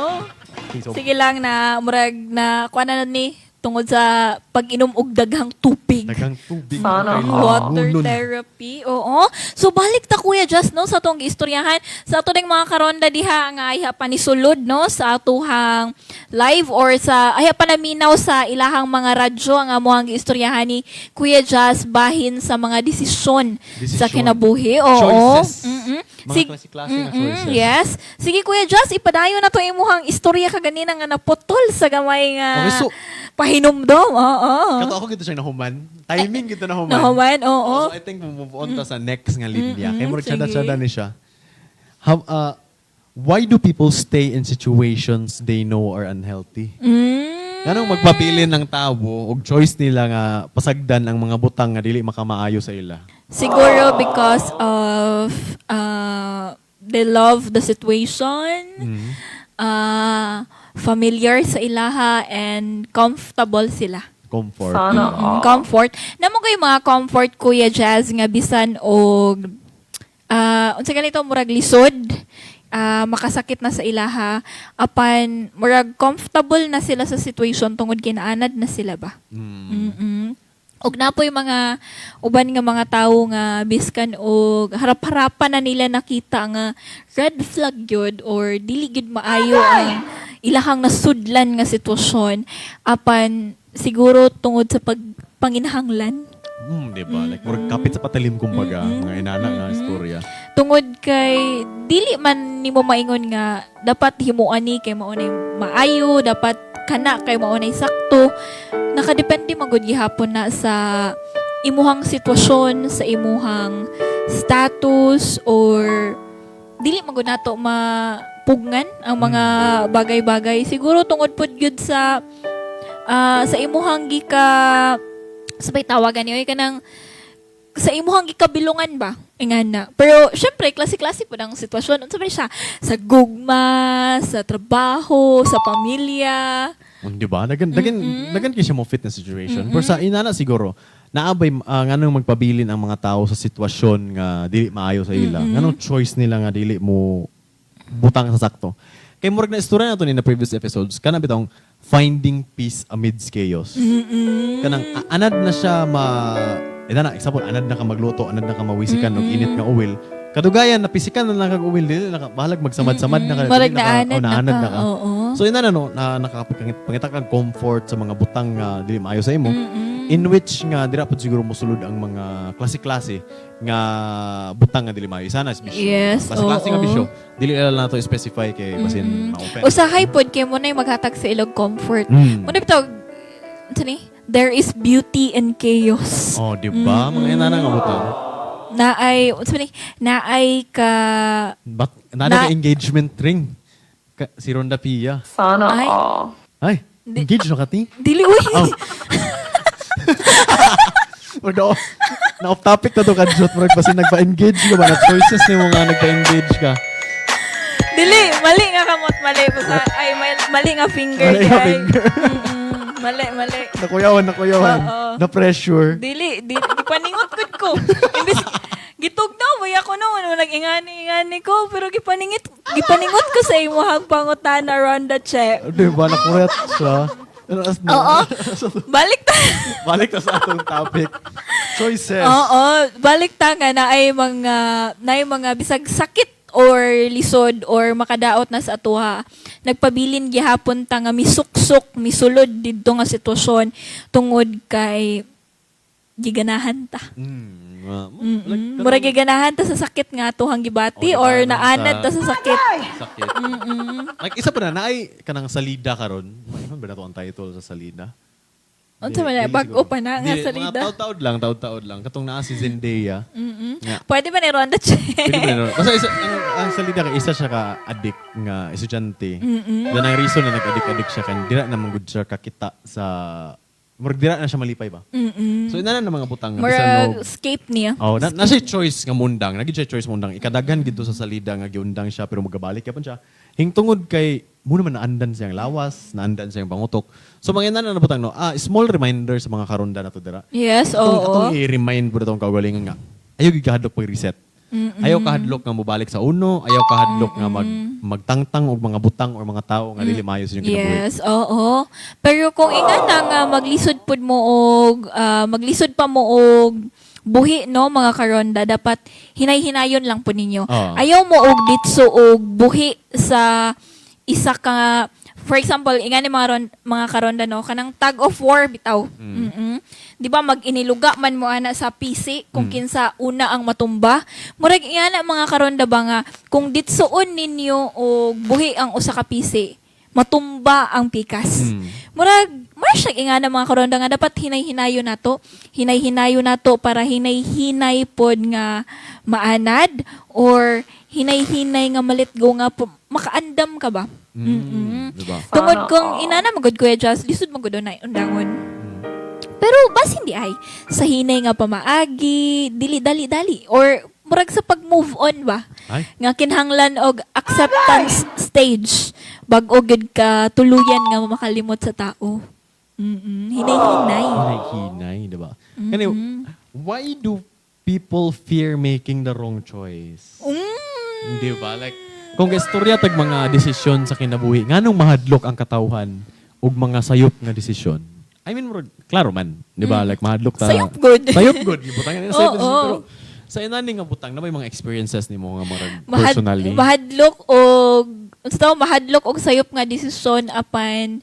Okay, so, Sige lang na murag na kuha na ni tungod sa pag-inom og daghang tubig. daghang tubig. Sana kailangan. Water Ngunun. therapy. Oo. So balik ta Kuya Just no sa atong giistoryahan sa ato ding mga karonda diha nga ayha pa ni sulod no sa atuhang live or sa ayha pa naminaw sa ilahang mga radyo nga amuhang giistoryahan ni Kuya Just bahin sa mga desisyon sa Desisyon. kinabuhi. Oo. Choices. Mm-mm. Mga klase-klase nga choices. Yes. Sige Kuya Just, ipadayon na to imuhang istorya kaganina nga naputol sa gamay nga Okay, so, pahinumdom. Oo. kato ako gito siya nahuman. Timing gito nahuman. Nahuman, oo. So I think move on ta sa next nga linya. Kaya murag sige. tsada-tsada ni siya. Why do people stay in situations they know are unhealthy? Anong magpapili ng tao og choice nila nga pasagdan ang mga butang nga dili makamaayo sa ila? Siguro because of they love the situation, familiar sa ilaha, and comfortable sila. Comfort. Sana all. Comfort. Namo kay mga comfort Kuya Jazz nga bisan og unsa ganito murag lisod, makasakit na sa ilaha apan murag comfortable na sila sa situation tungod kinaanad na sila ba. Mm-mm. Og napoy mga uban nga mga tawo nga biskan og harap-harapan na nila nakita nga red flag gyud or dili gyud maayo ang ilahang nasudlan nga sitwasyon apan siguro tungod sa panginahanglan Di ba? Like, murag kapit sa patalim kumbaga, mga inana nga istorya. tungod kay dili man nimo maingon nga dapat himuan ni kay mao nay maayo dapat kana kay mao nay sakto nakadepende magud gihapon na sa imuhang sitwasyon sa imuhang status or dili magud nato mapugngan ang mga bagay-bagay siguro tungod pod gyud sa imuhang gika sabay tawagan niyo kanang sa imuhang gikabilungan ba ingana pero syempre klase-klase po ng sitwasyon unsa man siya sa gugma sa trabaho sa pamilya Di ba? Dagan kayo siya mo fit na situation. Pero sa inana siguro, naabay nganong magpabilin ang mga tao sa sitwasyon nga dili maayo sa ila. Nganong choice nila nga dili mo butang sa sakto. Kay murag na istorya nato ni na previous episodes, kana bitong finding peace amidst chaos. Kanang anad na siya example, anad na ka magluto, anad na ka mawisikan og init nga uwil. Kadugayan na pisikan na lang kag uwil dili na bahalag magsamad-samad na ka. Marag dili naanad na ka. ka. Oo. So ina na nakapangita kang comfort sa mga butang nga dili maayo sa imo. In which nga dira pud siguro mosulod ang mga klase-klase nga butang nga dili maayo. Sana is bisyo. Yes, Klase-klase nga oo. bisyo. Dili lang nato specify kay basin ma-open. Usahay pod kay mo nay maghatag sa ilog comfort. Mm. Mo bitaw unsa ni? There is beauty in chaos. Oh, di ba? Mga inana nga butang. Naay unsa ni? Naay ka Nana ka engagement ring. Si Ronda Pia. Sana Ay. all. Ay, engage na ka ti? dili uy. Oh. Na off topic na to kadjot. Murag basin nagpa-engage ka ba? Na choices ni mo nga nagpa-engage ka. Dili, mali nga kamot, mali. Ay, mali nga finger. Mali nga guy. finger. Mali. Nakuyawan. Oo. Na pressure. Dili, gipaningot gud ko. Imbis gitugnaw boy ako no, nag-ingani ko, pero gipaningot ko sa imuhang pangutan around the check. Di ba? Nakuret siya. Oo. Balik ta. Balik na sa atong topic. Choices. Oo, balik ta nga na ay mga bisag sakit or lisod or makadaot na sa atuha. Nagpabilin gihapon ta nga misuksok, misulod didto nga sitwasyon tungod kay giganahan ta. Murag giganahan ta sa sakit nga atuhang gibati O, or giganahan naanad ta sa sakit. Sakit. Like, isa pa na, naay ka ng salida karon. Ano ba na to ang title sa salida? Unsa man Dili bag-o siguro. pa na nga Dili, salida. Mga taud-taud lang. Katong naa si Zendaya. Nga. Pwede ba ni Ronda Che? Pwede ba na- Basta ang salida ka, isa siya ka addict nga estudyante. Dan ang reason na nag-addict siya kan dira na manggod siya kakita sa murag dira na siya malipay ba. So ina na mga butang nga bisan Murag mo. escape niya. Oh, na siya choice nga mundang. Nagid siya choice mundang. Ikadaghan gid sa salida nga giundang siya pero magabalik yapon siya. Hingtungod kay muna man naandan siyang lawas, naandan siyang pangutok. So mga ina na butang no. Small reminder sa mga karonda na to dira. Yes, Atong oo. i-remind po itong kaugalingan nga. Ayaw gigahadlok pag-reset. Ayaw kahadlok nga mobalik sa uno, ayaw kahadlok nga magtangtang og mga butang or mga tao nga dili maayo sa inyong kinabuhi. Yes, oo. Pero kung ingana nga maglisod pud mo og maglisod pa mo og buhi no mga karonda, dapat hinay-hinayon lang po ninyo. Oo. Ayaw mo og ditso og buhi sa isa ka, for example, ingani mga karonda no, kanang tag of war bitaw. Di ba mag-iniluga man mo ana sa PC kung kinsa una ang matumba. Murag ingana mga karonda ba nga kung ditsoon ninyo og buhi ang usa ka PC, matumba ang pikas. Murag siya ingana mga karonda nga dapat hinay-hinayo nato. Hinay-hinayo nato para hinay-hinay pod nga maanad or hinay-hinay nga malitgo nga makaandam ka ba? Diba? Tungod kung inana magud Kuya Jazz, lisod magud na undangon. Pero bas hindi ay sa hinay nga pamaagi, dili dali or murag sa pag-move on ba? Ay. Nga kinahanglan og acceptance stage bag-o gid ka tuluyan nga makalimot sa tao. Hinay-hinay. Hinay, diba? Anyway, why do people fear making the wrong choice? Di ba? Like, kung istorya tag mga desisyon sa kinabuhi, nganong mahadlok ang katawhan ug mga sayop nga desisyon? I mean, klaro man, di ba? Like, mahadlok ta. Sayop good. Sayop good. Yung butang nga sayop Oo. desisyon. Pero sa inani nga butang, na may mga experiences ni mo nga personally. Mahadlok og sayop nga desisyon apan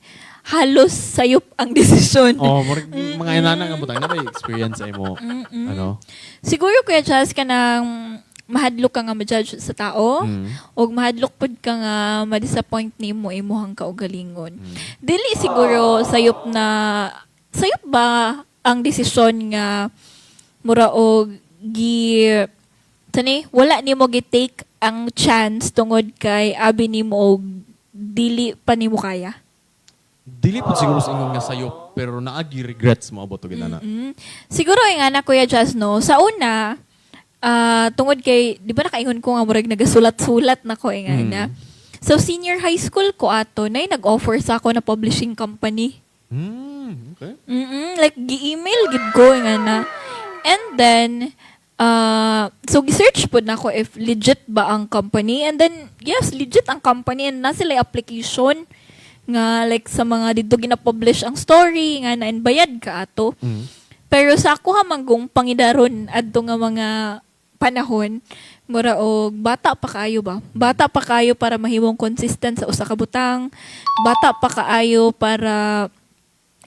halos sayop ang desisyon. Oh, mga inana nga butang, na may experience ay mo. Ano? Siguro Kuya Jazz ka nang mahadlok ka nga ma-judge sa tao o mahadlok pod ka nga ma-disappoint nimo imuhang kaugalingon. Dili siguro sayop ba ang desisyon nga mura og wala nimo gi-take ang chance tungod kay abi nimo og dili pa nimo kaya. Dili po siguro sa ingon nga sayop, pero naagi regrets mo abot og inana. Siguro yung anak Kuya Jazz no, sa una tungod kay, di ba nakaingon ko nga murag nagasulat-sulat na ko na. So, senior high school ko ato, nag-offer sa ako na publishing company. Okay. Like, gi-email, gid ko na. And then, so, gi-search po na ako if legit ba ang company. And then, yes, legit ang company. And na sila application nga, like, sa mga dito gina-publish ang story, nga na, and bayad ka ato. Pero sa ako hamanggong pangidaron adto nga mga panahon, mura og bata pa kaayo ba? Bata pa kaayo para mahimong consistent sa usa ka butang. Bata pa kaayo para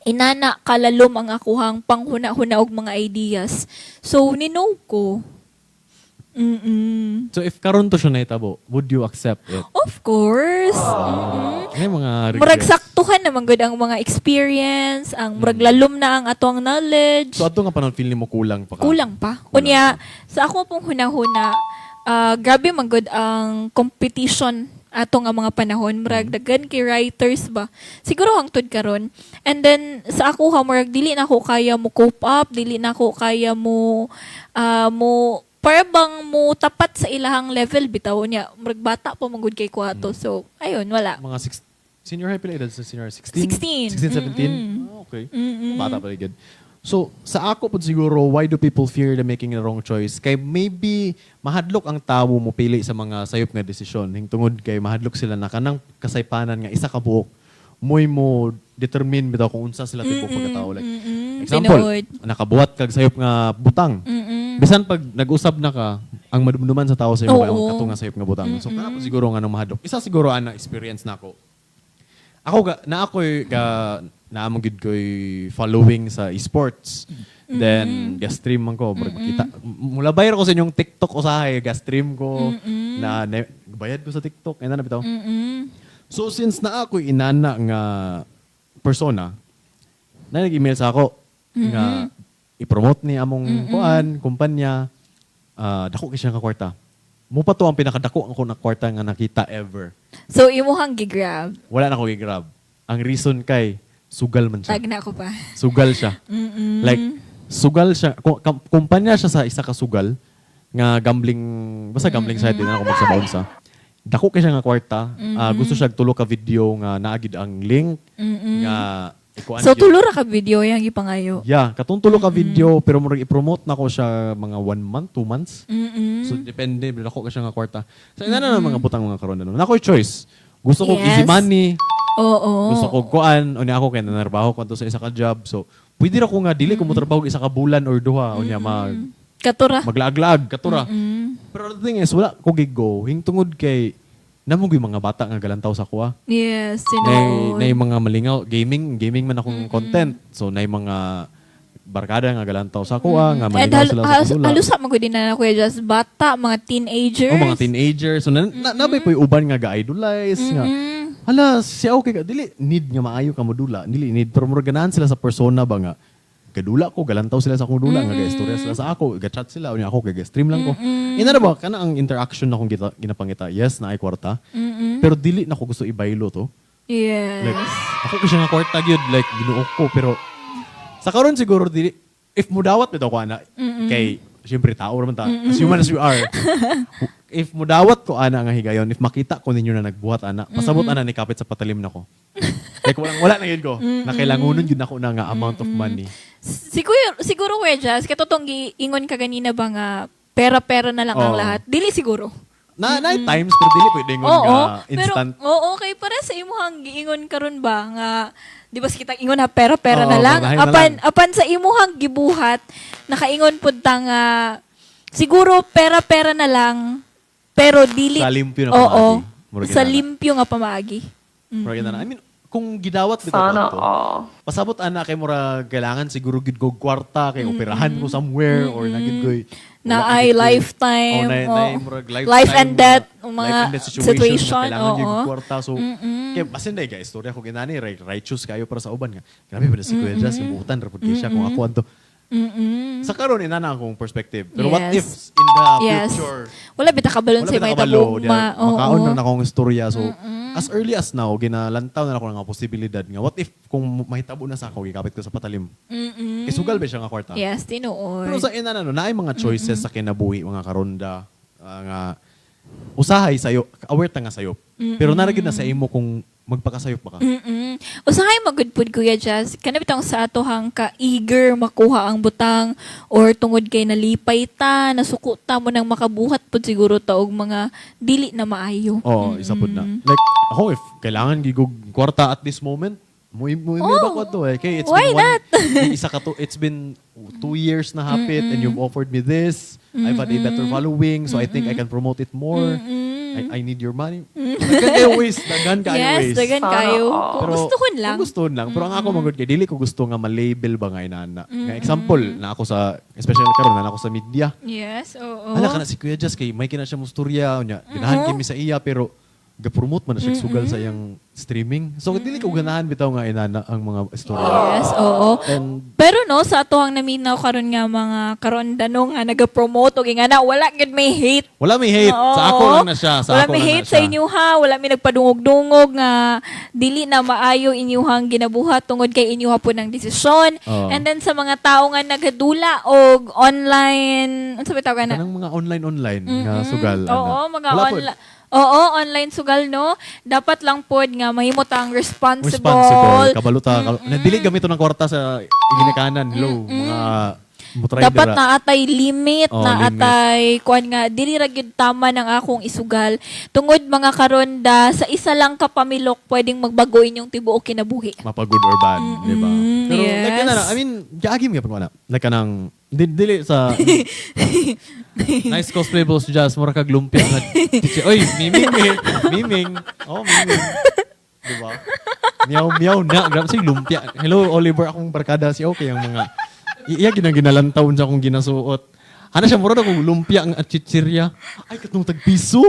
inana kalalom ang akuhang panghuna-huna og mga ideas. So ni-know ko. So if karon to siya naitabo, would you accept it? Of course. May mga Murag regrets. saktuhan naman gud ang mga experience, ang murag lalom na ang atong knowledge. So ato nga panon feel nimo kulang pa ka? Kulang pa. Unya, sa ako pong hunahuna, grabe man gud ang competition ato nga mga panahon. Murag daghan kay writers ba. Siguro hangtod karon. And then sa ako murag dili na ako kaya mo cope up, dili na ako kaya mo para bang mo tapat sa ilahang level bitaw niya. Murag bata pa man gud kay kuato. So ayun, wala. Mga senior high pala edad sa senior 16? 16. 17? Okay. Bata pala good. So, sa ako po siguro, why do people fear the making the wrong choice? Kay maybe mahadlok ang tao mo pili sa mga sayop nga desisyon. Hingtungod kay mahadlok sila na kanang kasaypanan nga isa ka buok, moy mo determine bitaw kung unsa sila tibok pagkatao. Like, example, nakabuhat kag sayop nga butang. Bisan pag nag-usab na ka, ang madumduman sa tao sa imo kay ang katong nga sayop nga butang. So, kana po siguro nga nang mahadlok. Isa siguro ana experience nako. Naamong gid ko'y following sa esports. Then, ga-stream man ko. Mula bayar ko sa inyong TikTok usahay, ga-stream ko. Bayad ko sa TikTok. Yan na bitaw. So, since na ako inana nga persona, na nag-email sa ako nga i-promote ni among kumpanya, dako kasi siya nga kwarta. Mo pa to ang pinakadako ako na kwarta nga nakita ever. So, imuhang gigrab. Wala na ako i-grab. Ang reason kay, sugal man siya. Tag na ako pa. Sugal siya. Like, sugal siya. Kumpanya siya sa isa ka sugal nga gambling, basta gambling site din ako magsabaon sa. Dako kay siya nga kwarta. Gusto siya tulo ka video nga naagid ang link nga ikuan So yun. tulo ra ka video yang gipangayo. Yeah, katong tulo ka video pero murag i-promote na ko siya mga 1 month, 2 months. So depende, ako ka siya nga kwarta. So ina na mga butang mga karon na. Nakoy choice. Gusto ko Yes. easy money. Oo. Gusto ko kuan, o niya ako kaya nanarbaho ko to sa isa ka job. So pwede ra ko nga dili ko mo trabaho isa ka bulan or duha o niya Katura. maglaag-laag katura. Pero the thing is wala ko gigo hing tungod kay namo gyud mga bata nga galantaw sa kuha. Yes, Na yung mga malingaw, gaming man akong content. So na yung mga barkada nga galantaw sa kuha, nga And malingaw sila sa kadula. halusa mo din na Kuya Jazz, bata, mga teenagers. O mga teenagers. So nabay po yung uban nga ga-idolize. Nga, hala, siya okay ka. Dili, need nga maayo ka mo dula. Dili, need. Pero mura ganahan sila sa persona ba nga. Kadula ko, galantaw sila sa akong dula. Nga ga-istorya sila sa ako. Ga-chat sila. O niya ako, ga-stream lang ko. Ina na ba, kana ang interaction na akong ginapangita. Yes, na ay kwarta. Pero dili na ko gusto ibaylo to. Yes. Like, ako kasi nga kwarta gyud like ginuok ko pero sa karon siguro dili if mudawat bitaw ko ana kay syempre tao raman ta as human as we are. If mudawat ko ana nga higayon if makita ko ninyo na nagbuhat ana pasabot ana ni kapit sa patalim nako. Like wala na gyud ko. Nakailangonon gyud nako na nga amount of money. Siguro Kuya Jazz, katotong giingon ka ganina ba nga pera-pera na lang ang Oo. lahat? Dili siguro. Na times pero dili pwede ngon nga instant. Pero, okay, para sa imuhang giingon karon ba nga, di ba kita ingon na pera-pera Oo, na lang? perahin na lang. Apan sa imuhang gibuhat, nakaingon pud ta nga, siguro pera-pera na lang, pero dili. Sa limpyo na Oo, pamaagi. Murag sa ginana. limpyo nga pamaagi. Murag ginana. I mean, kung gidawat bitaw Sana ko to, all. pasabot ana kay mura kailangan siguro gid ko kwarta kay operahan ko somewhere or nagid ko Na ay lifetime, life and death, mga situation, kailangan gyud oo. kwarta so kay basin day guys istorya ko ginani righteous kayo para sa uban nga grabe ba si Kuya Jazz imutan ra pud kay siya kung ako adto sa karon ina na akong perspective pero what if Yes. in the Yes. future Wala bita kabalon wala sa ba may nakabalo tabugma. makaon na akong istorya so as early as now ginalantaw na ako nga posibilidad nga what if kung mahitabo na sa ako gikapit ko sa patalim kay sugal ba siya nga kwarta Yes, tinuod. pero sa ina na no, naay mga choices sa kinabuhi, mga karonda, nga usahay sayo, aware ta nga sayo. Pero naragid na sa imo kung magpakasayop ba ka. Usahay magud pud Kuya Jazz, kana bitong sa atohang ka eager makuha ang butang or tungod kay nalipay ta, nasuko ta mo nang makabuhat pud siguro ta og mga dili na maayo. Oo, isa pud na. Like, ako if kailangan gigog kwarta at this moment, mo ba ko to eh. Kay it's Why been not? isa ka to, it's been 2 years na hapit and you've offered me this. I've had a better following so I think I can promote it more. I need your money. Dagan kayo ways. Dagan kayo Yes, ways. dagan Sana kayo. all. Kung gustuhon lang. Kung gustuhon lang. Pero ang ako magod kay dili ko gusto nga ma-label ba nga inana. Nga example, na ako sa, especially karon na ako sa media. Yes, oo. Hala ka na si Kuya Jazz kay may kina siya mo storya nya. Ganahan kimi sa iya pero ga-promote man na siya sugal sa iyang streaming. So dili ko ganahan bitaw nga inana ang mga istorya. Yes, oo. And Pero no, sa ato ang naminaw karon nga mga karondanong nga naga-promote og nga na wala gid may hate. wala may hate. Sa ako lang na siya. Sa wala ako may lang na hate siya. sa inyo ha. Wala may nagpadungog-dungog nga dili na maayo inyuhang ginabuhat tungod kay inyuha po ng desisyon. Oo. And then sa mga tao nga nagadula og online, ano sabi tawag na? Kanang mga online nga sugal. Oo, ana. mga Wala po. online. Oo, online sugal no. Dapat lang pod nga mahimot ang responsible. Kabaluta. Dili gamito ng kwarta sa ginikanan. Low. Mga mutry Dapat dira. na atay limit, Oh, na limit. atay kuan nga dili ra gyud tama ng akong isugal. Tungod mga karonda sa isa lang ka pamilok pwedeng magbago inyong tibuok kinabuhi. Mapa good or bad, di ba? Pero yes. like na, I mean, gagim ka pa na. Like kanang dili sa nice cosplay balls jazz mura kag lumpia nga. Oy, miming. Oh, miming. Di ba? Miyaw na. Grabe si lumpia. Hello, Oliver, akong barkada si okay ang mga iya ginalantaw sa akong ginasuot. Ano siya, mura na kong lumpia ang chichirya. Ay, katong tagpiso.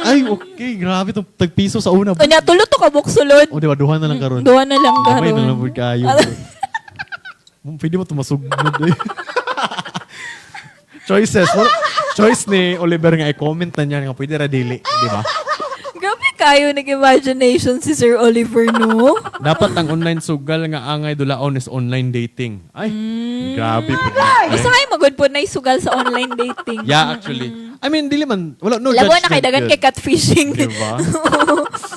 Ay, okay. Grabe itong tagpiso sa una. Unya tulo to ka buksulod. O, di ba? Duha na lang karon. Duha na lang Gamay na lang karon. po kayo. Pwede mo ito masugnod eh. Choices. Choice ni Oliver nga i-comment na niya nga pwede ra dili. Di ba? Grabe kayo nag-imagination si Sir Oliver, no? Dapat ang online sugal nga angay dulaon is online dating. Ay, grabe po. Basta kayo magod po na isugal sa online dating. Yeah, actually. I mean, dili man, wala, no Labo judgment. na kay dagan yun. kay catfishing. Diba?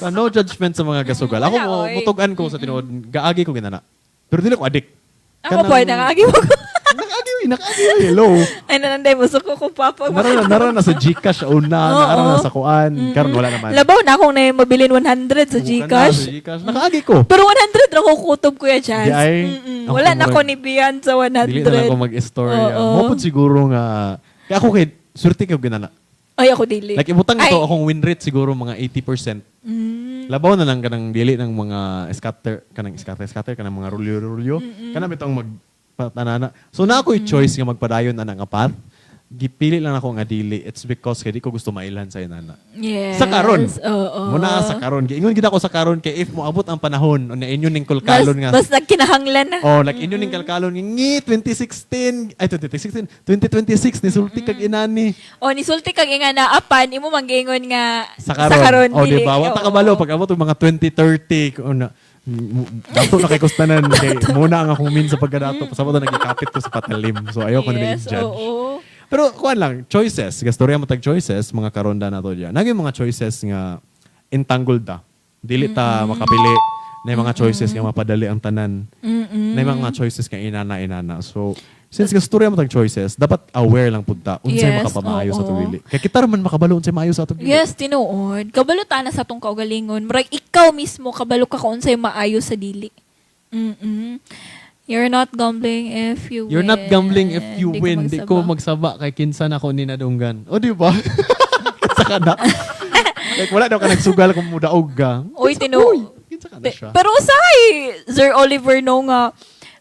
No judgment sa mga gasugal. Ako Wala, mo, oy. mutugan ko sa tinuod, gaagi ko ginana. Pero dili ko addict. Ako po, nakagi mo ko. Nakagi, hello. Ay, nananday mo. So, ko papa. Nara na sa Gcash una, nara na sa kuan. Karon wala naman. Labaw na akong na mabilin 100 sa Gcash. Nakaagi ko. Pero 100 na ko kutob, Kuya Chance. Di ay. Mm-mm. Ako Wala na murag- ko ni Bian sa 100. Dili na lang ako mag-istorya. Oo. Mopod siguro nga, kaya ako kay, surti kayo ginana. Ay, ako dili. Like, ibutang ito, Ay. akong win rate siguro mga 80%. Labaw na lang kanang dili ng mga scatter, kanang mga rulyo-rulyo. Kanang bitong magpatanana. So, na ako'y choice nga magpadayon na nga path. Gipili lang ako nga dili. It's because kaya di ko gusto mailan sa inana. Yes. Sa karon. Oo. Muna sa karon. Ingon gid ako sa karon kay if mo abot ang panahon na inyo ning kulkalon nga. Bas nagkinahanglan na. Oh, like inyo ning kalkalon ngi 2016 ay 2026 ni sulti kag inani. O, nisulti kag nga naapan, imo manggingon nga Sa karon. Oh, dili. di ba? Wa ta kabalo pag abot og mga 2030 kung na dato na kay kustanan kay muna ang akong min sa pagkadato pasabot na nagikapit ko sa patalim. So ayoko na Yes, i-judge. oo. Pero kuan lang, choices. Gastorya mo tag choices, mga karonda na to diyan. Naging mga choices nga entangled ta. Dili ta makapili na yung mga choices nga mapadali ang tanan. Na yung mga choices nga inana-inana. So, since gastorya mo tag choices, dapat aware lang pud ta unsay Yes, makapamaayo sa oo. tugili. Kay kita man makabalo unsay maayo sa tugili. Yes, tinuod. Kabalo ta na sa tong kaugalingon. Murag ikaw mismo kabalo ka kung unsay maayo sa dili. You're not gambling if you You're win. not gambling if you Di ka win. Di ko magsaba kay kinsan ako ni Nadunggan. O di ba? Kinsa ka na. Like wala daw ka nagsugal kung mudaog ka. Uy, tinuod. Kinsa ka na siya. Pero usay, Sir Oliver, no nga,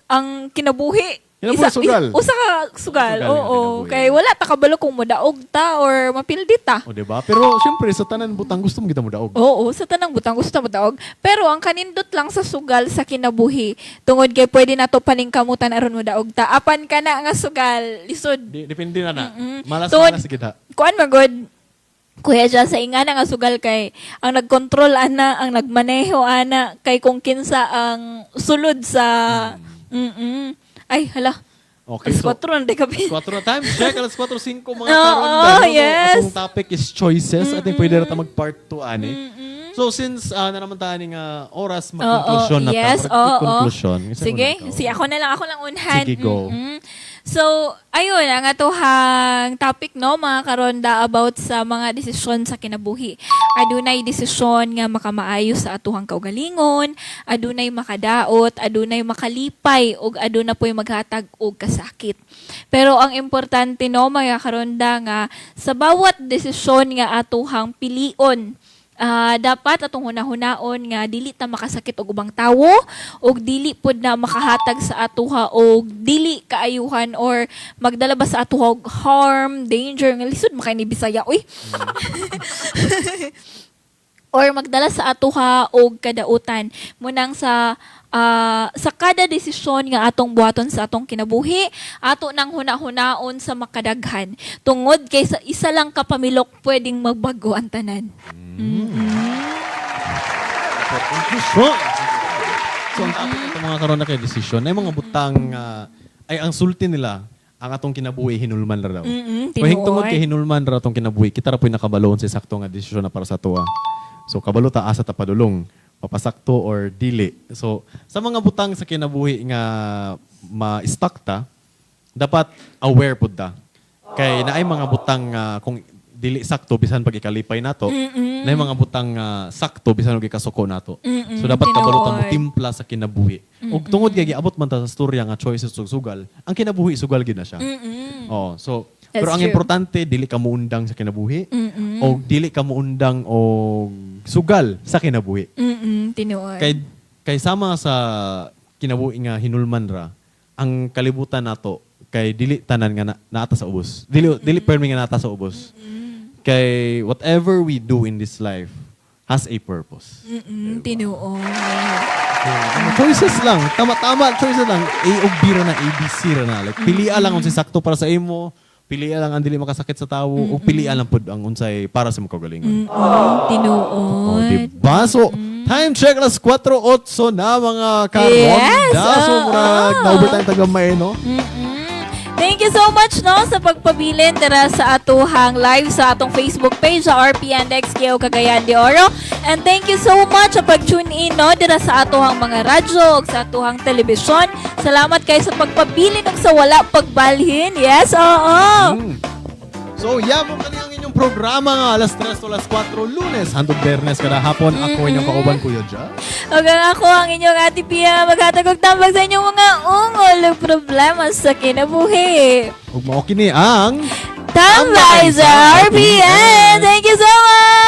ang kinabuhi. Kinabuhi, sugal. Usa ka sugal, Sugal nga oo. kinabuhi. Kay wala ta kabalo kung mudaog ta or mapildi ta. O di ba? Pero syempre sa tanan butang gusto mo kita mudaog. Oo, sa tanang butang gusto mo taog. Pero ang kanindot lang sa sugal sa kinabuhi, tungod kay pwede na to paningkamutan aron mo daog ta. Apan ka na nga sugal, lisod. Depende na na. Tungod- Malas kita. Kuan magod, kuya dyan sa ingana nga sugal kay ang nagkontrol ana, ang nagmaneho ana, kay kung kinsa ang sulod sa... Ay, hala. Okay, Alas so 4 na gabi. 4 na time check. Alas 4:05 mga Oo, karon. yes. Atong topic is choices. Ating pwede na ta mag-part 2 ani. So since na naman tayo ng oras, mag-conclusion na ta. Yes, oo. Conclusion. Sige, ako lang unhan. Sige, go. So, ayun, ang atohang topic, no, mga karonda, about sa mga desisyon sa kinabuhi. Adunay desisyon nga makamaayo sa atuhang kaugalingon, adunay makadaot, adunay makalipay, ug aduna po'y maghatag og kasakit. Pero ang importante, no, mga karonda, nga sa bawat desisyon nga atuhang pilion, dapat atong hunahunaon nga dili ta makasakit og ubang tawo og dili pud na makahatag sa atuha og dili kaayuhan or magdala ba sa atuha og harm, danger nga lisod makay ni Bisaya oy. Or magdala sa atuha og kadautan munang sa kada desisyon nga atong buhaton sa atong kinabuhi, ato nang hunahunaon sa makadaghan. Tungod kay sa isa lang ka pamilok pwedeng magbago ang tanan. Conclusion. So ang topic ito mga karon na kay decision ay mga butang ay ang sulti nila ang atong kinabuhi hinulman ra daw. So hingtungod kay hinulman ra atong kinabuhi, kita ra po'y nakabalon sa sakto nga desisyon na para sa tuwa. So kabalo ta asa ta padulong, papasakto or dili. So sa mga butang sa kinabuhi nga ma-stuck ta, dapat aware pud ta. Kay naay mga butang kung dili sakto bisan pag ikalipay nato, naay mga butang sakto bisan og ikasuko nato. So dapat kabalo ta mo timpla sa kinabuhi. Ug tungod kay giabot man ta sa storya nga choices ug sugal, ang kinabuhi sugal gid na siya. Oh, so pero ang true. importante dili ka muundang sa kinabuhi o dili ka muundang og sugal sa kinabuhi. Tinuod. Kay sama sa kinabuhi nga hinulman ra, ang kalibutan nato kay dili tanan nga naata sa ubos. Dili permi nga naata sa ubos. Kay whatever we do in this life has a purpose. Tinuod. Choices lang. Tama-tama. Choices lang. A o B ra na. ABC ra na. Like, pilia lang kung si sakto para sa imo. pilian lang ang dili makasakit sa tawo o pilian lang pud ang unsay para sa mga kaugalingon. Tinuod. Diba? So, time check alas 4:08 na mga karon. Yes, So, na-overtime tagamay, no? Thank you so much no sa pagpabilin dira sa atuhang live sa atong Facebook page sa RPNDX KO Cagayan de Oro. And thank you so much sa pag-tune in no dira sa atuhang mga radyo ug sa atuhang telebisyon. Salamat kay sa pagpabilin ug sa wala pagbalhin. Yes, oo. So, yabong kani ang inyong programa nga alas 3 o alas 4 Lunes hangtod Biyernes kada hapon. Ako inyong kauban Kuya Ja. Ug ang ako ang inyong Ate Pia maghatag og tambag sa inyong mga ungol ug problema sa kinabuhi. Ug mao kini ang Tambay sa RPN. Thank you so much.